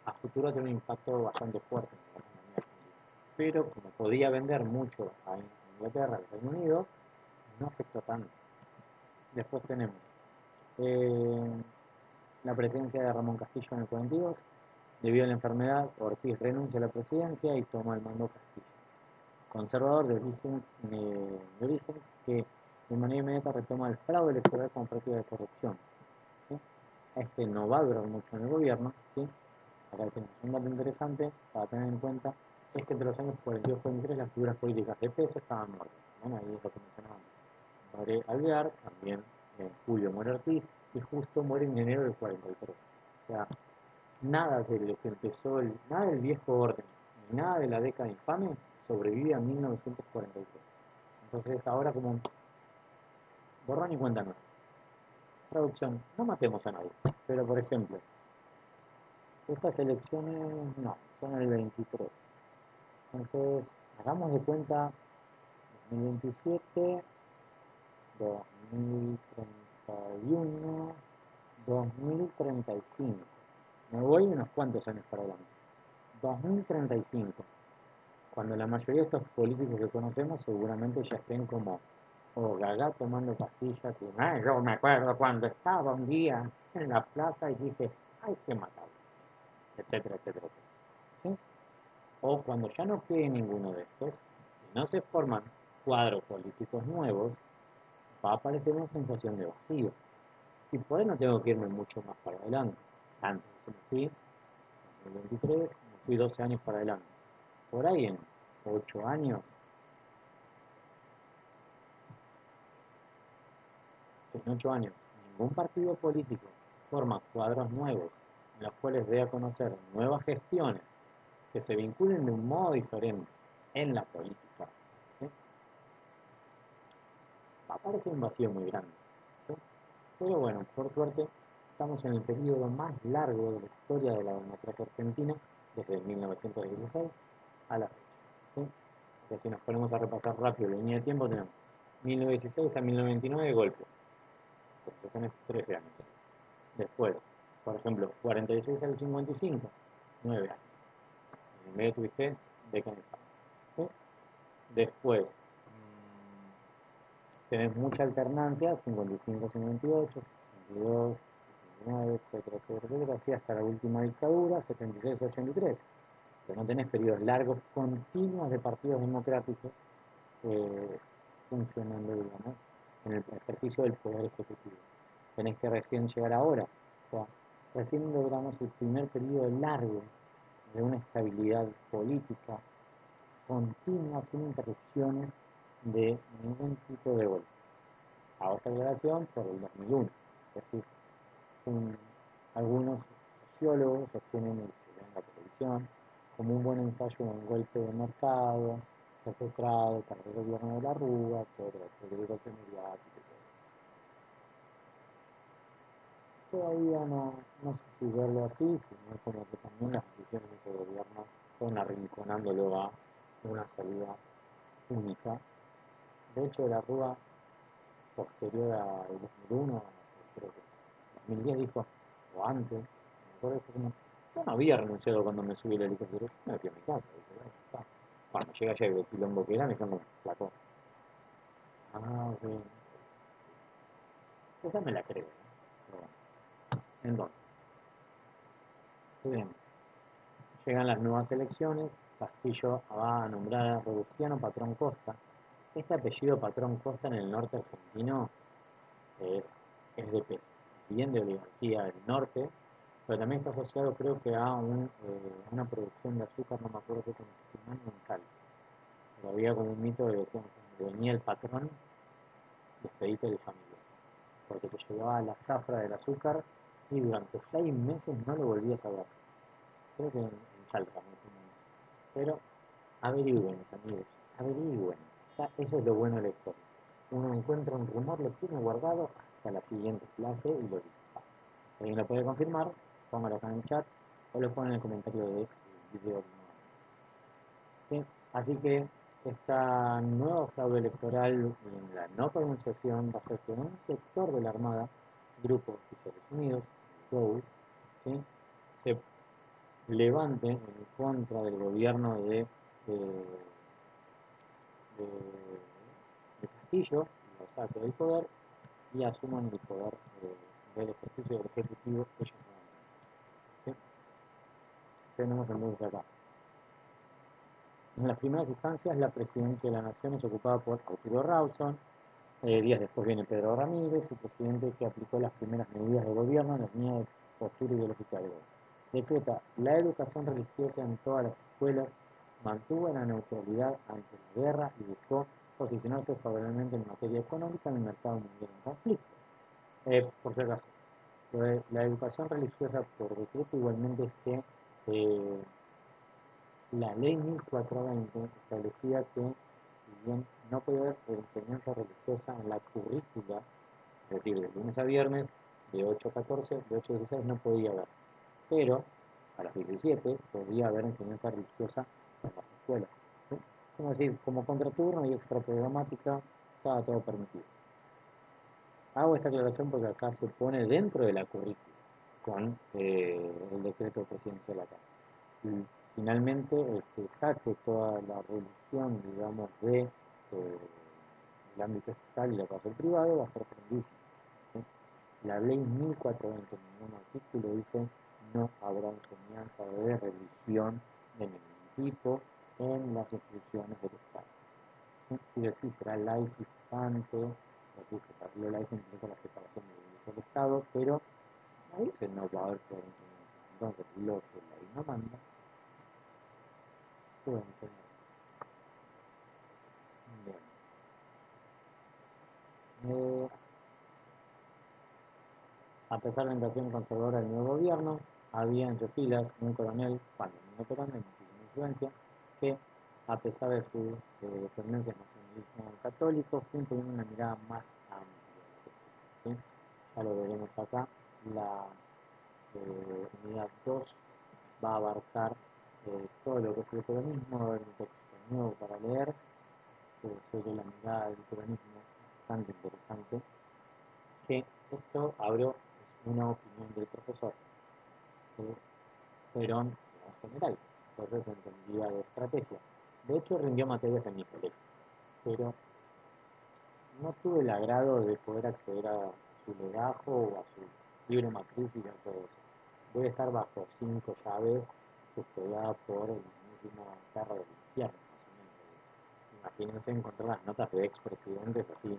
A futuro tiene un impacto bastante fuerte en la economía argentina. Pero como podía vender mucho a Inglaterra, al Reino Unido, no afectó tanto. Después tenemos la presidencia de Ramón Castillo en el 42. Debido a la enfermedad, Ortiz renuncia a la presidencia y toma el mando Castillo, conservador de origen que de manera inmediata retoma el fraude electoral como práctica de corrupción. ¿Sí? Este no va a durar mucho en el gobierno. ¿Sí? Acá tenemos un dato interesante para tener en cuenta, es que entre los años 42 y 43 las figuras políticas de peso estaban muertas. Bueno, ahí es lo que mencionábamos. Muere Alvear, también Julio muere Ortiz, y justo muere en enero del 43. O sea, nada de lo que empezó, nada del viejo orden, ni nada de la década infame sobrevive a 1943. Entonces ahora como borrón y cuenta nueva. Traducción, no matemos a nadie. Pero por ejemplo, estas elecciones no, son el 23. Entonces, hagamos de cuenta 2027, 2031, 2035. Me voy unos cuantos años para adelante. 2035. Cuando la mayoría de estos políticos que conocemos seguramente ya estén como Gaga tomando pastillas, y yo me acuerdo cuando estaba un día en la plaza y dije, hay que matarlo, etcétera, etcétera, etcétera. ¿Sí? O cuando ya no quede ninguno de estos, si no se forman cuadros políticos nuevos, va a aparecer una sensación de vacío. Y por ahí no tengo que irme mucho más para adelante. Antes, me fui en 2023, me fui 12 años para adelante. Por ahí en 8 años, si en 8 años ningún partido político forma cuadros nuevos en los cuales dé a conocer nuevas gestiones que se vinculen de un modo diferente en la política, ¿sí? Aparece un vacío muy grande. ¿Sí? Pero bueno, por suerte, estamos en el periodo más largo de la historia de la democracia argentina, desde 1916 a la fecha. ¿Sí? Que si nos ponemos a repasar rápido la línea de tiempo, tenemos 1916 a 1929 golpe, porque tenés 13 años. Después, por ejemplo, 46 al 55, 9 años. En medio tuviste década. ¿Sí? Después, tenés mucha alternancia, 55, 58, 62, 69, etcétera, etcétera, etcétera, así hasta la última dictadura, 76, 83. Pero no tenés periodos largos continuos de partidos democráticos funcionando, digamos, en el ejercicio del poder ejecutivo. Tenés que recién llegar ahora. O sea, recién logramos el primer periodo largo de una estabilidad política continua, sin interrupciones de ningún tipo de golpe. A otra declaración por el 2001. Es decir, algunos sociólogos sostienen, y se ve en la televisión, como un buen ensayo de un golpe de mercado, perpetrado para el gobierno de la Rúa, etcétera, etcétera, el golpe mediático y todo eso. Todavía no sé si verlo así, sino como que también las decisiones de ese gobierno fueron arrinconándolo a una salida única. De hecho, la Rúa posterior al 2001, no sé, creo que 2010 dijo, o antes, me acuerdo que como, yo no había renunciado cuando me subí el helicóptero, yo me fui a mi casa, dije, bueno, está. Cuando llega allá y ve el quilombo que era, me dijeron, flaco. Ok. Esa me la creo, ¿no? Pero bueno, entonces, estudiemos. Llegan las nuevas elecciones, Castillo va a nombrar a Robustiano Patrón Costa. Este apellido Patrón Costa en el norte argentino es de peso, bien de oligarquía del norte, pero también está asociado creo que a una producción de azúcar, no me acuerdo qué es en Salta. Pero había como un mito que decían que venía el patrón, despedite de familia, porque te llevaba la zafra del azúcar y durante 6 meses no lo volvías a ver. Creo que en Salta, Pero averigüen, mis amigos, averigüen. Eso es lo bueno del lector. Uno encuentra un rumor, lo tiene guardado hasta la siguiente clase y lo dispara. Si alguien lo puede confirmar, póngalo acá en el chat o lo pone en el comentario del video. ¿Sí? Así que esta nueva fraude electoral en la no pronunciación va a ser que un sector de la Armada, Grupo de Oficiales Unidos, GOU, ¿sí? se levante en contra del gobierno de Castillo, lo saque del poder y asuman el poder del ejercicio del Ejecutivo ellos nuevamente. ¿Sí? Tenemos entonces acá. En las primeras instancias, la presidencia de la Nación es ocupada por Arturo Rawson. Días después viene Pedro Ramírez, el presidente que aplicó las primeras medidas de gobierno en la línea de postura ideológica del gobierno. Decreta la educación religiosa en todas las escuelas, mantuvo la neutralidad ante la guerra y buscó posicionarse favorablemente en materia económica en el mercado mundial en conflicto. Por si acaso, la educación religiosa por decreto igualmente es que la ley 1420 establecía que, si bien no podía haber enseñanza religiosa en la currícula, es decir, de lunes a viernes, de 8 a 14, de 8 a 16 no podía haber, pero a las 17 podía haber enseñanza religiosa en las escuelas. ¿Sí? Es decir, como contraturno y extra programática, estaba todo permitido. Hago esta aclaración porque acá se pone dentro de la currícula con el decreto presidencial acá. Y finalmente el que saque toda la religión, digamos, del ámbito estatal y la pase al privado va a ser prendísimo. ¿Sí? La ley 1420 en ningún artículo dice no habrá enseñanza de religión de ningún tipo en las instituciones del Estado. ¿Sí? Y decir será laicizante, decir lo laico implica la separación de la Iglesia del Estado, pero no dice no va a haber toda enseñanza. Entonces, lo que la ley no manda, puede enseñarse. Bien. A pesar de la invasión conservadora del nuevo gobierno, había en sus filas un coronel, Juan Domingo Perón, de muchísima influencia, que, a pesar de su tendencia al nacionalismo católico, fue imponiendo una mirada más amplia. ¿Sí? Ya lo veremos acá. La unidad 2 va a abarcar todo lo que es el peronismo, va a haber un texto nuevo para leer sobre la mirada del peronismo, bastante interesante, que esto abrió una opinión del profesor Perón en general, entonces entendía de estrategia. De hecho, rindió materias en mi colegio, pero no tuve el agrado de poder acceder a su legajo o a su libro matriz y a todo eso. Debe estar bajo 5 llaves, custodiada por el mismísimo perro del infierno, más o menos. Imagínense encontrar las notas de expresidentes así,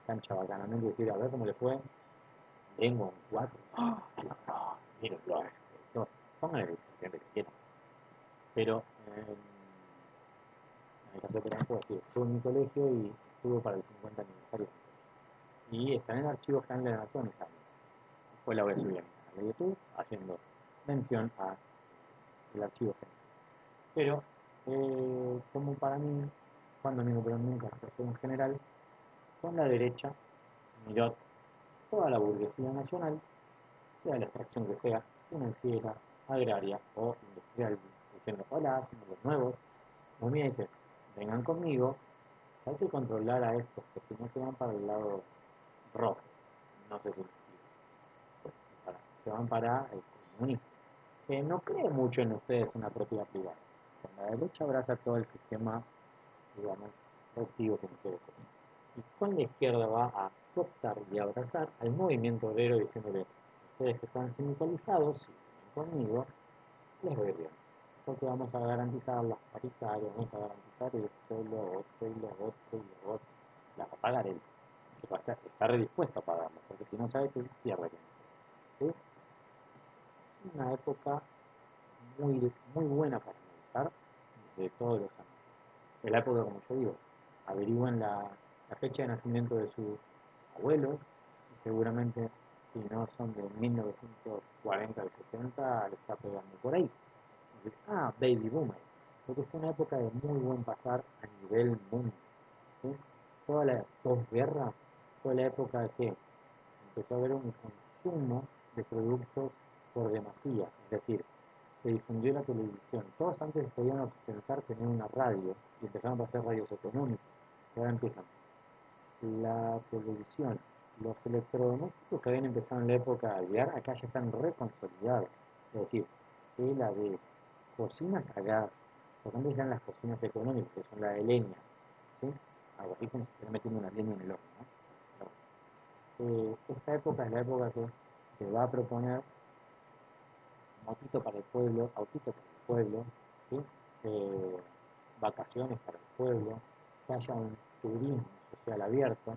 tan chabacanamente, y decir, a ver cómo le fue, tengo un 4, mírenlo a este, pongan el presidente que quieran. Pero en el caso de Perón fue así, estuvo en mi colegio y estuvo para el 50 aniversario de mi colegio. Y está en el Archivo General de la Nación esa año. Después la voy a subir a mi canal de YouTube haciendo mención al Archivo General. Pero, como para mí, Juan Domingo Perón nunca fue un general, con la derecha miró toda la burguesía nacional, sea de la extracción que sea, financiera, agraria o industrial, diciendo, hola, somos los nuevos. Pues mira, dice, vengan conmigo, hay que controlar a estos, que si no se van para el lado rojo, no sé si se van para el comunismo, que no cree mucho en ustedes en la propiedad privada. Con la derecha abraza todo el sistema, digamos, productivo que nosotros tenemos. Y con la izquierda va a cooptar y abrazar al movimiento obrero diciéndole, ustedes que están sindicalizados, si vienen conmigo, les voy bien. Porque vamos a garantizar las paritarias, vamos a garantizar esto, lo otro, y lo otro, y lo otro. La va a pagar él. Que va a estar dispuesto a pagarlo, porque si no sabe que pierde. ¿Sí? Es una época muy buena para analizar de todos los años. Es la época, como yo digo, averigüen la fecha de nacimiento de sus abuelos y seguramente si no son de 1940 al 60 le está pegando por ahí. Entonces, baby boomer. porque fue una época de muy buen pasar a nivel mundo. ¿Sí? Toda la posguerra fue la época de que empezó a haber un consumo de productos por demasía, es decir, se difundió la televisión. Todos antes podían ostentar tener una radio y empezaron a hacer radios económicas. Y ahora empiezan la televisión, los electrodomésticos que habían empezado en la época de Alvear, acá ya están reconsolidados. Es decir, la de cocinas a gas, porque antes eran las cocinas económicas, que son la de leña, ¿sí? Algo así como si estuviera metiendo una leña en el horno, ¿no? Esta época es la época que se va a proponer motito para el pueblo, autito para el pueblo, ¿sí? Eh, vacaciones para el pueblo, que haya un turismo social abierto.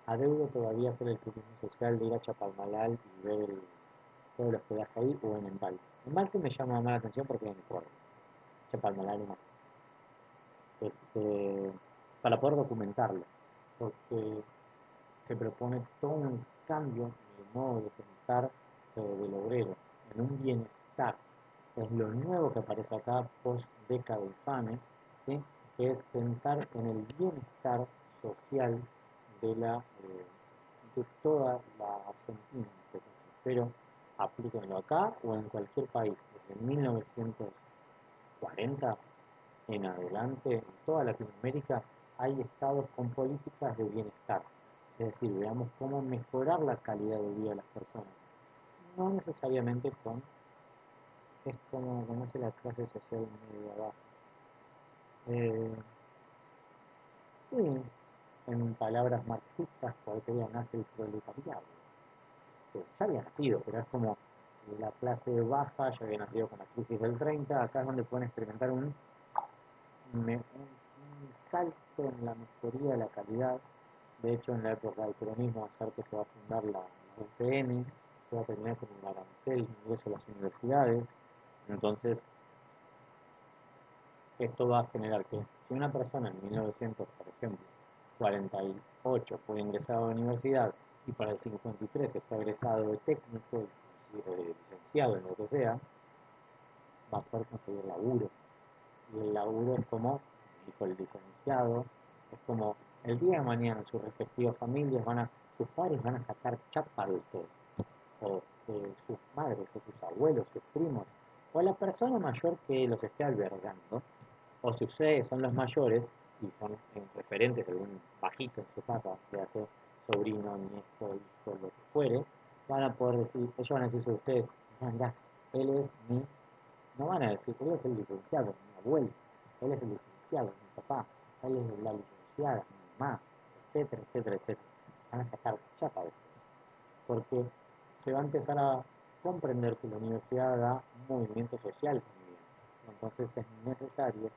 Adeudo todavía hacer el turismo social de ir a Chapalmalal y ver todo el hospedaje ahí o en Embalse. Embalse me llama más la atención porque es en Córdoba, Chapalmalal y más. Este, para poder documentarlo, porque se propone todo un cambio en el modo de pensar del obrero, en un bienestar. Es lo nuevo que aparece acá post década infame, ¿sí? Que es pensar en el bienestar social de, de toda la Argentina. Pero aplíquenlo acá o en cualquier país. Desde 1940 en adelante, en toda Latinoamérica, hay estados con políticas de bienestar. Es decir, veamos cómo mejorar la calidad de vida de las personas. No necesariamente con, es como conoce la clase social medio abajo. Eh, sí, en palabras marxistas, por eso ya nace el proletariado. Que ya había nacido, pero es como la clase baja, ya había nacido con la crisis del 30, acá es donde pueden experimentar un salto en la mejoría de la calidad. De hecho, en la época del peronismo, que se va a fundar la UPN, se va a terminar con un arancel de ingreso a las universidades. Entonces, esto va a generar que si una persona en 1900, por ejemplo, 48 fue ingresado a la universidad y para el 53 está egresado de técnico, licenciado en lo que sea, va a poder conseguir laburo. Y el laburo es como, dijo el licenciado, es como el día de mañana sus respectivas familias sus padres van a sacar chapa de todo, o sus madres, o sus abuelos, sus primos, o la persona mayor que los esté albergando, o si ustedes son los mayores y son referentes de algún bajito en su casa, que hace sobrino, nieto, hijo, lo que fuere, van a poder decir, ellos van a decir sobre ustedes, mira, él es mi, no van a decir, él es el licenciado, mi abuelo, él es el licenciado, mi papá, él es la licenciada, mi mamá, etcétera, etcétera, etcétera. Van a sacar chapa de esto, porque se va a empezar a comprender que la universidad da un movimiento social también. Entonces es necesario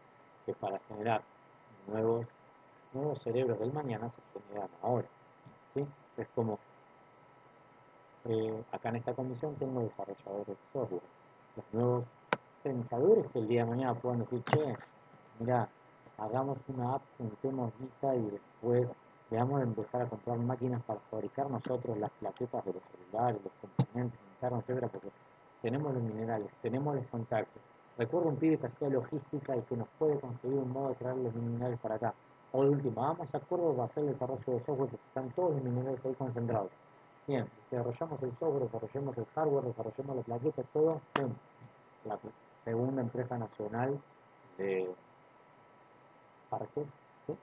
que para generar nuevos, nuevos cerebros del mañana se generan ahora. ¿Sí? Es como, acá en esta comisión tengo desarrolladores de software. Los nuevos pensadores que el día de mañana puedan decir, che, mira, hagamos una app, juntemos guita y después veamos de empezar a comprar máquinas para fabricar nosotros las plaquetas de los celulares, los componentes internos, etcétera, porque tenemos los minerales, tenemos los contactos. Recuerdo un pibe que hacía logística y que nos puede conseguir un modo de traer los minerales para acá. O de último, vamos a Córdoba para hacer el desarrollo de software, porque están todos los minerales ahí concentrados. Bien, desarrollamos el software, desarrollemos el hardware, desarrollemos las plaquetas, todo, ¡pum! La segunda empresa nacional de parques, ¿sí?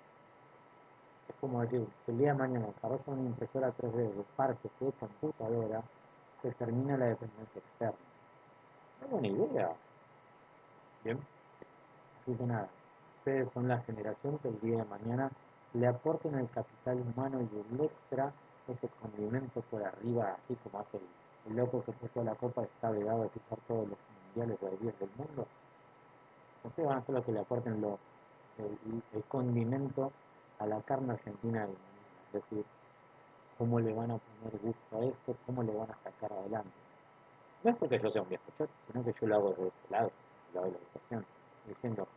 Es como decir, si el día de mañana desarrolla una impresora 3D de parques de computadora, se termina la dependencia externa. No es buena idea. Bien, así que nada, ustedes son la generación que el día de mañana le aporten al capital humano y el extra, ese condimento por arriba, así como hace el loco que puso la copa, está vedado de pisar todos los mundiales de 10 del mundo. Ustedes van a ser los que le aporten el condimento a la carne argentina del mundo. Es decir, cómo le van a poner gusto a esto, cómo le van a sacar adelante. No es porque yo sea un viejo choto, sino que yo lo hago desde este lado, el lado de la educación, diciendo,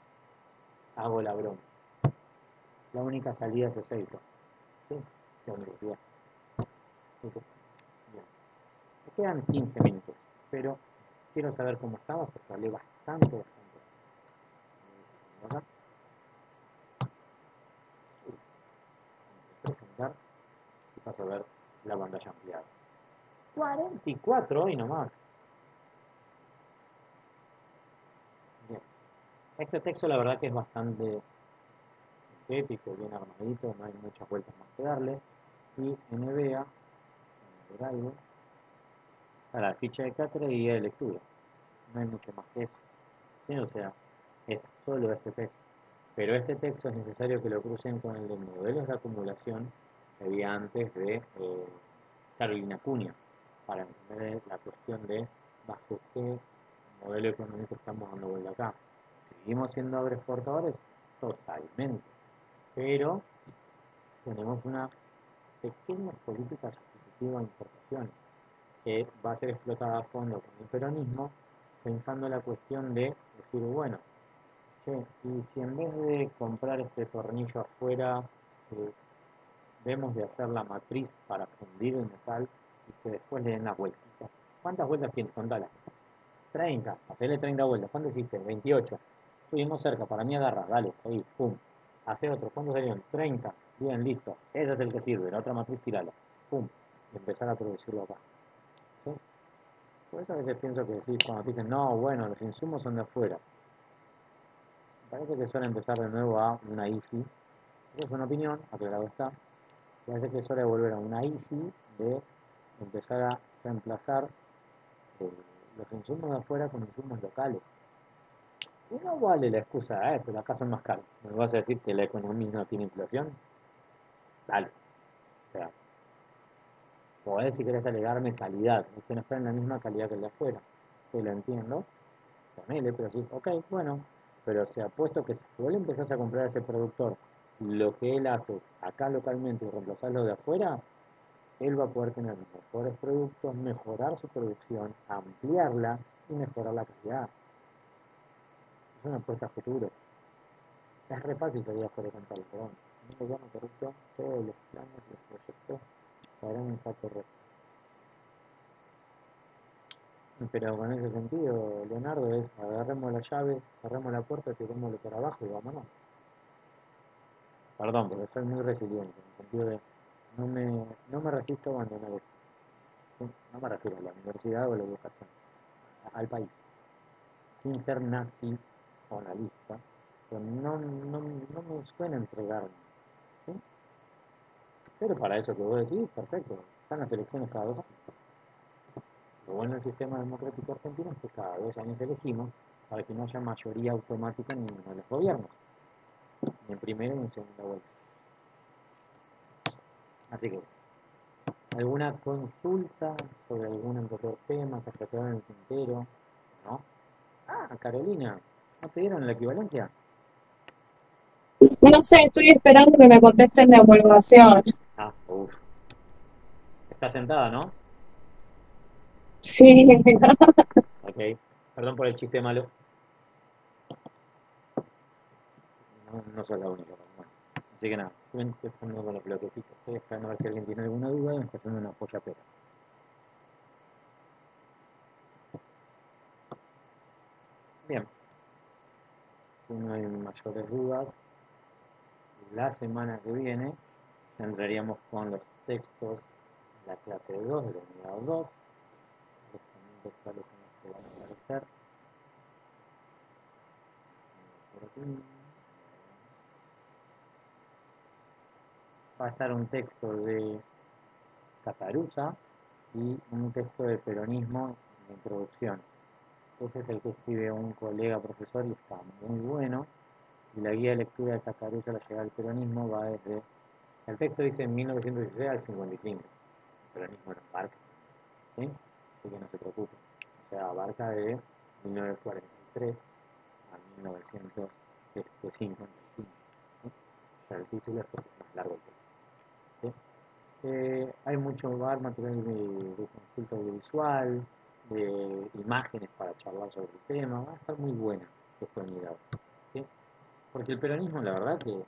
hago la broma. La única salida es Ezeiza, ¿sí? La universidad. Así que, bien. Me quedan 15 minutos, pero quiero saber cómo estamos porque hablé bastante. acá. Presentar y paso a ver la pantalla ampliada. 44 hoy nomás. Bien. Este texto la verdad que es bastante sintético, bien armadito, no hay muchas vueltas más que darle. Y en EBEA, ver algo, a la ficha de cátedra y guía de lectura. No hay mucho más que eso. ¿Sí? O sea, es solo este texto. Pero este texto es necesario que lo crucen con el de modelos de acumulación que había antes de Carolina Cunha, para entender la cuestión de bajo qué modelo económico estamos dando vuelta acá. ¿Seguimos siendo agroexportadores? Totalmente. Pero tenemos una pequeña política sustitutiva de importaciones que va a ser explotada a fondo con el peronismo, pensando la cuestión de decir, bueno, che, y si en vez de comprar este tornillo afuera, vemos de hacer la matriz para fundir el metal y que después le den las vueltitas. ¿Cuántas vueltas tienes? Contala. 30. Hacele 30 vueltas. ¿Cuántas hiciste? 28. Estuvimos cerca. Para mí agarra. Dale, seguí. Pum. Hace otro. ¿Cuántos salieron? 30. Bien, listo. Ese es el que sirve. La otra matriz tirala. Pum. Y empezar a producirlo acá. ¿Sí? Por eso a veces pienso que decís, cuando te dicen, no, bueno, los insumos son de afuera. Me parece que suele empezar de nuevo a una easy. Esa es una opinión, aclarado está. Parece que es hora de volver a una easy de empezar a reemplazar los insumos de afuera con insumos locales. Y no vale la excusa, pero acá son más caros. ¿Me vas a decir que la economía no tiene inflación? Dale. O sea, podés si querés alegarme calidad, es que no está en la misma calidad que el de afuera. Te lo entiendo, ponele, pero decís, ok, bueno, pero se ha puesto que si vos le empezás a comprar a ese productor lo que él hace acá localmente y reemplazarlo de afuera, él va a poder tener mejores productos, mejorar su producción, ampliarla y mejorar la calidad. Es una apuesta a futuro. Es re fácil salir afuera con tal, perdón. No me llamo corrupto, todos los planes, los proyectos caerán en saco roto. Pero con ese sentido, Leonardo, es agarremos la llave, cerremos la puerta, tirémoslo para abajo y vámonos. Perdón, porque soy muy resiliente, en el sentido de no me resisto a abandonar esto. ¿Sí? No me refiero a la universidad o a la educación, al país. Sin ser nazi o analista, pero no me suena entregarme. ¿Sí? Pero para eso que vos decís, perfecto, están las elecciones cada 2 años. Lo bueno del sistema democrático argentino es que cada 2 años elegimos para que no haya mayoría automática en ninguno de los gobiernos, ni en primera ni en segunda vuelta. Así que, ¿alguna consulta sobre algún otro tema que se quedó en el tintero? ¿No? Ah, Carolina, ¿no te dieron la equivalencia? No sé, estoy esperando que me contesten de homologación. Ah, uff. Está sentada, ¿no? Sí, Ok. Perdón por el chiste malo. No soy la única. Bueno. Así que nada, estoy jugando con los bloquecitos. Estoy esperando a ver si alguien tiene alguna duda y me está haciendo una polla pera. Bien. Si no hay mayores dudas, la semana que viene entraríamos con los textos de la clase de 2, de la unidad 2. Los documentos cuáles son los que van a aparecer. Por aquí. Va a estar un texto de Caparuza y un texto de peronismo de introducción. Ese es el que escribe un colega profesor y está muy bueno. Y la guía de lectura de Caparuza, la llegada al peronismo, va desde... El texto dice 1916 al 55. El peronismo no abarca, ¿sí? Así que no se preocupen. O sea, abarca de 1943 a 1955. ¿Sí? O sea, el título es porque es más largo el texto. ¿Sí? Hay mucho material de consulta audiovisual, de imágenes para charlar sobre el tema. Va a estar muy buena esta unidad. ¿Sí? Porque el peronismo, la verdad que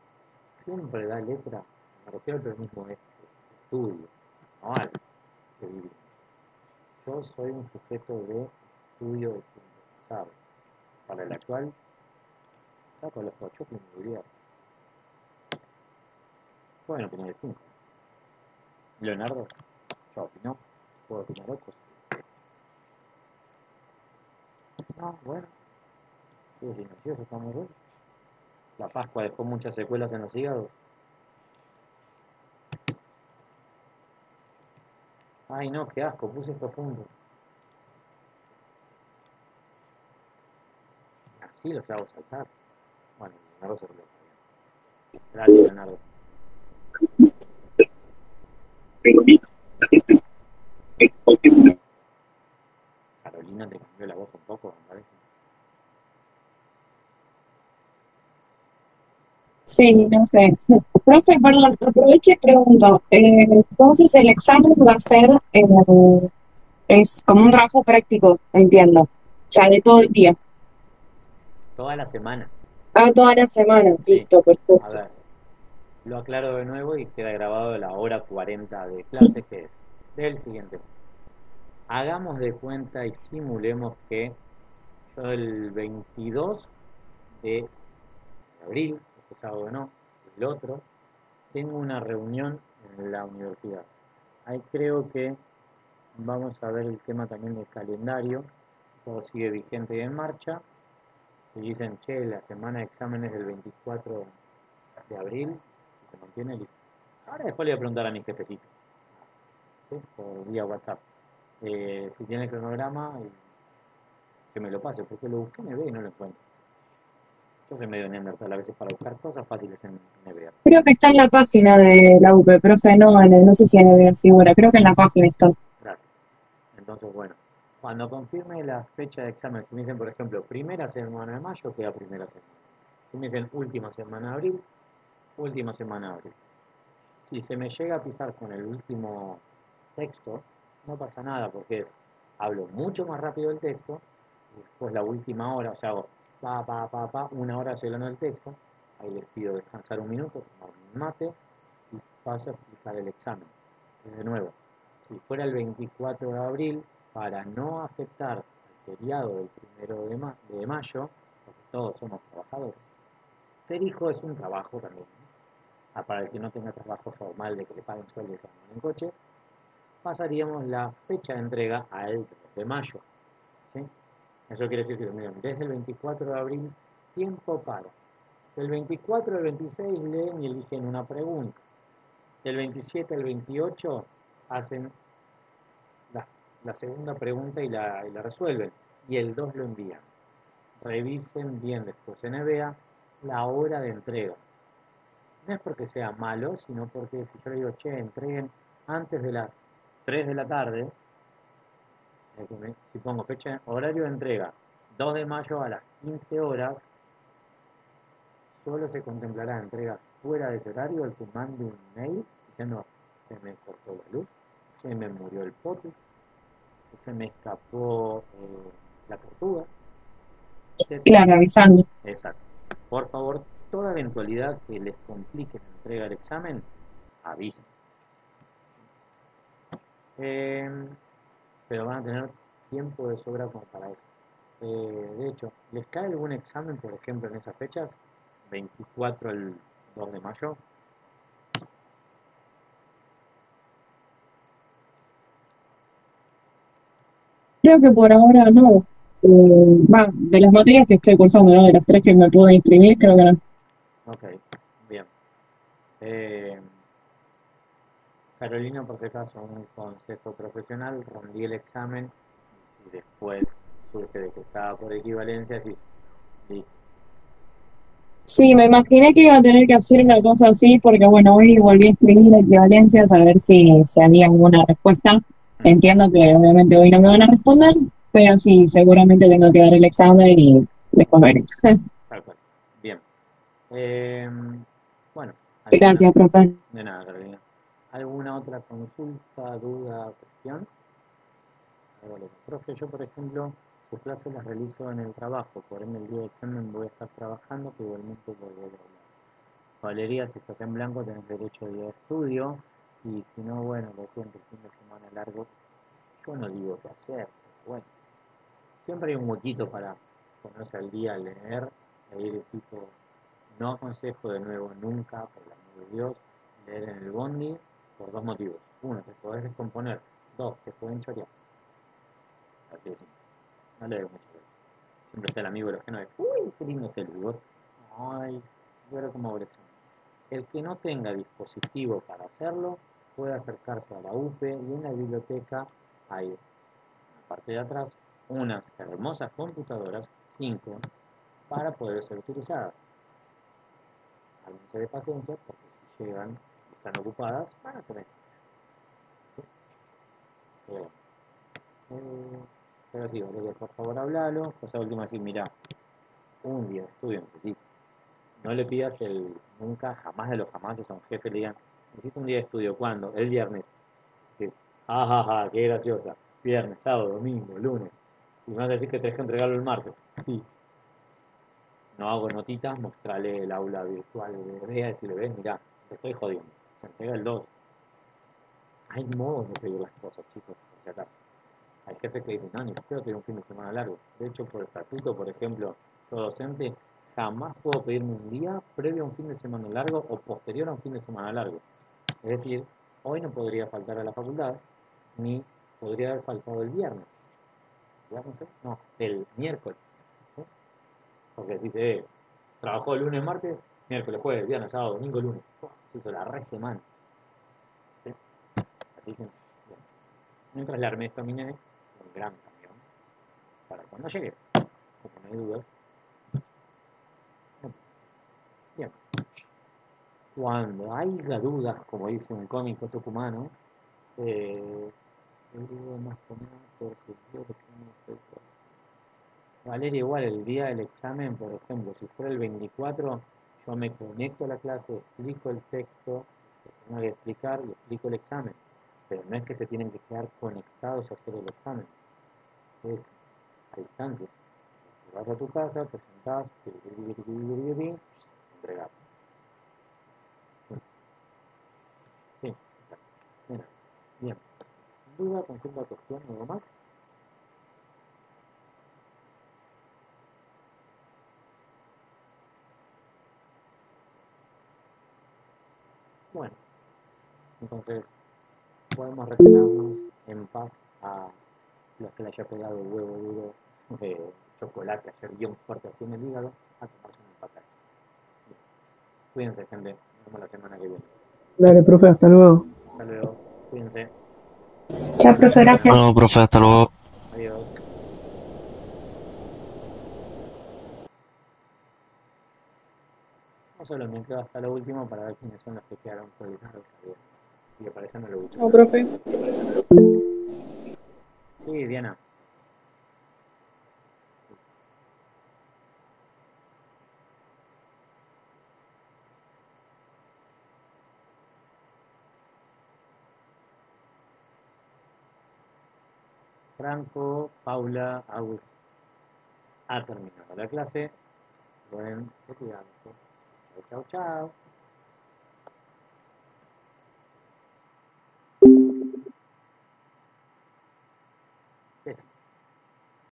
siempre da letra. Me refiero al peronismo de estudio, no al que vivimos. Yo soy un sujeto de estudio de tiempo pasado. Para el actual Saco los 8 y me divierto. Bueno, tiene 5. Leonardo, yo opino, puedo opinar otros. No, bueno, sigue silencioso, estamos bien. La Pascua dejó muchas secuelas en los hígados. Ay, no, qué asco, puse estos puntos. Así los hago saltar. Bueno, Leonardo se reloj. Gracias, Leonardo. Carolina te cambió la voz un poco, me parece. Sí, no sé. Profe, perdón, aprovecho y pregunto. Entonces, el examen va a ser, es como un trabajo práctico, entiendo. O sea, de todo el día. Toda la semana. Ah, toda la semana. Sí. Listo, A perfecto. ver, lo aclaro de nuevo y queda grabado la hora 40 de clase, que es del siguiente. Hagamos de cuenta y simulemos que yo el 22 de abril, este sábado no, el otro, tengo una reunión en la universidad. Ahí creo que vamos a ver el tema también del calendario, si todo sigue vigente y en marcha. Si dicen, che, la semana de exámenes del 24 de abril, si se mantiene listo. Ahora después le voy a preguntar a mi jefecito, ¿sí? Por vía WhatsApp. Si tiene el cronograma, que me lo pase, porque lo busqué en EBE y no lo encuentro. Yo soy medio neandertal a veces para buscar cosas fáciles en EBE. Creo que está en la página de la UP, profe, no, no sé si en el figura, creo que en la página está. Gracias. Entonces, bueno, cuando confirme la fecha de examen, si me dicen, por ejemplo, primera semana de mayo, queda primera semana. Si me dicen última semana de abril, última semana de abril. Si se me llega a pisar con el último texto, no pasa nada, porque hablo mucho más rápido el texto, y después la última hora, o sea, hago una hora hablando el texto, ahí les pido descansar un minuto, tomar un mate, y paso a explicar el examen. Y de nuevo, si fuera el 24 de abril, para no afectar el feriado del 1 de mayo, porque todos somos trabajadores, ser hijo es un trabajo también, ¿no? Para el que no tenga trabajo formal de que le paguen sueldo y se anden en coche, pasaríamos la fecha de entrega al 2 de mayo. ¿Sí? Eso quiere decir que miren, desde el 24 de abril, tiempo para. Del 24 al 26 leen y eligen una pregunta. Del 27 al 28 hacen la segunda pregunta y la resuelven. Y el 2 lo envían. Revisen bien después en EBEA la hora de entrega. No es porque sea malo, sino porque si yo le digo, che, entreguen antes de las 3 de la tarde, si pongo fecha, horario de entrega, 2 de mayo a las 15 horas, solo se contemplará entrega fuera de ese horario el que mande un mail diciendo, se me cortó la luz, se me murió el pote, se me escapó la tortuga, etc. Claro, avisando. Exacto. Por favor, toda eventualidad que les complique la entrega del examen, avisen. Pero van a tener tiempo de sobra como para eso. De hecho, ¿les cae algún examen, por ejemplo, en esas fechas? 24 al 2 de mayo. Creo que por ahora no. De las materias que estoy cursando, ¿no? De las tres que me puedo inscribir, creo que no. Ok, bien. Carolina, por si acaso, un consejo profesional, rendí el examen y si después surge de que estaba por equivalencia, sí, listo. Sí, me imaginé que iba a tener que hacer una cosa así, porque bueno, hoy volví a escribir equivalencias a ver si había alguna respuesta. Entiendo que obviamente hoy no me van a responder, pero sí, seguramente tengo que dar el examen y después veré. Tal cual. Bien. Bueno, Gracias, profe. de nada, Carolina. ¿Alguna otra consulta, duda, cuestión? Profe, yo por ejemplo, sus clases las realizo en el trabajo, por ende el día de examen voy a estar trabajando, pero igualmente volver a hablar. Valeria, si estás en blanco tenés derecho a día de estudio, y si no, bueno, lo siento, el fin de semana largo, yo no digo qué hacer, pero bueno, siempre hay un huequito para ponerse al día, leer, ir tipo, no aconsejo de nuevo nunca, por el amor de Dios, leer en el bondi por dos motivos. Uno, te podés descomponer. Dos, te pueden chorear. Así de simple. No le doy mucho ver. Siempre está el amigo de los que no es. Uy, qué lindo es el vivo. Ay, yo era como Brexit. El que no tenga dispositivo para hacerlo, puede acercarse a la UPE y en la biblioteca hay, en la parte de atrás, unas hermosas computadoras, 5, para poder ser utilizadas. Háganse de paciencia, porque si llegan y están ocupadas, van a tener. ¿Sí? Pero sí, Valeria, por favor, hablalo. Cosa última, decir, mira, un día de estudio necesito. No le pidas nunca, jamás de los jamases a un jefe, le digan, necesito un día de estudio, ¿cuándo? El viernes. Sí. Ajaja, qué graciosa. Viernes, sábado, domingo, lunes. Y me vas a decir que tenés que entregarlo el martes. Sí. No hago notitas, mostrarle el aula virtual de Bea, decirle, ves, mirá, te estoy jodiendo. Se entrega el 2. Hay modos de pedir las cosas, chicos, por si acaso. Hay jefes que dicen, no, ni quiero tener un fin de semana largo. De hecho, por estatuto, por ejemplo, todo docente, jamás puedo pedirme un día previo a un fin de semana largo o posterior a un fin de semana largo. Es decir, hoy no podría faltar a la facultad, ni podría haber faltado el viernes. ¿Viernes? No, el miércoles. ¿Sí? Porque si se trabajó el lunes, martes, miércoles, jueves, viernes, sábado, domingo, lunes. Se hizo la re semana. ¿Sí? Así que, bien. Mientras le armé esto a mi nene, un gran camión, para cuando llegue, como no hay dudas. Bien. Cuando haya dudas, como dice un cómico tucumano, más por Valeria, igual el día del examen, por ejemplo, si fuera el 24, yo me conecto a la clase, explico el texto que tengo que explicar y explico el examen. Pero no es que se tienen que quedar conectados a hacer el examen, es a distancia. Vas a tu casa, te sentás, entregar. Sí, exacto. Mira, bien. ¿Duda, consulta, cuestión, algo más? Bueno, entonces podemos retirarnos en paz a los que le haya pegado el huevo duro de chocolate ayer bien fuerte así en el hígado, a tomarse un empataje. Cuídense, gente. Nos vemos la semana que viene. Dale, profe, hasta luego. Hasta luego. Cuídense. Chao, profe, gracias. No, profe, hasta luego. Adiós. No solo me quedo hasta lo último para ver quiénes son los que quedaron colgados ayer. Y aparecen en lo último. Chao, profe. Sí, Diana. Franco, Paula, Agus ha terminado la clase. Pueden retirarse. Chao, chao, chao.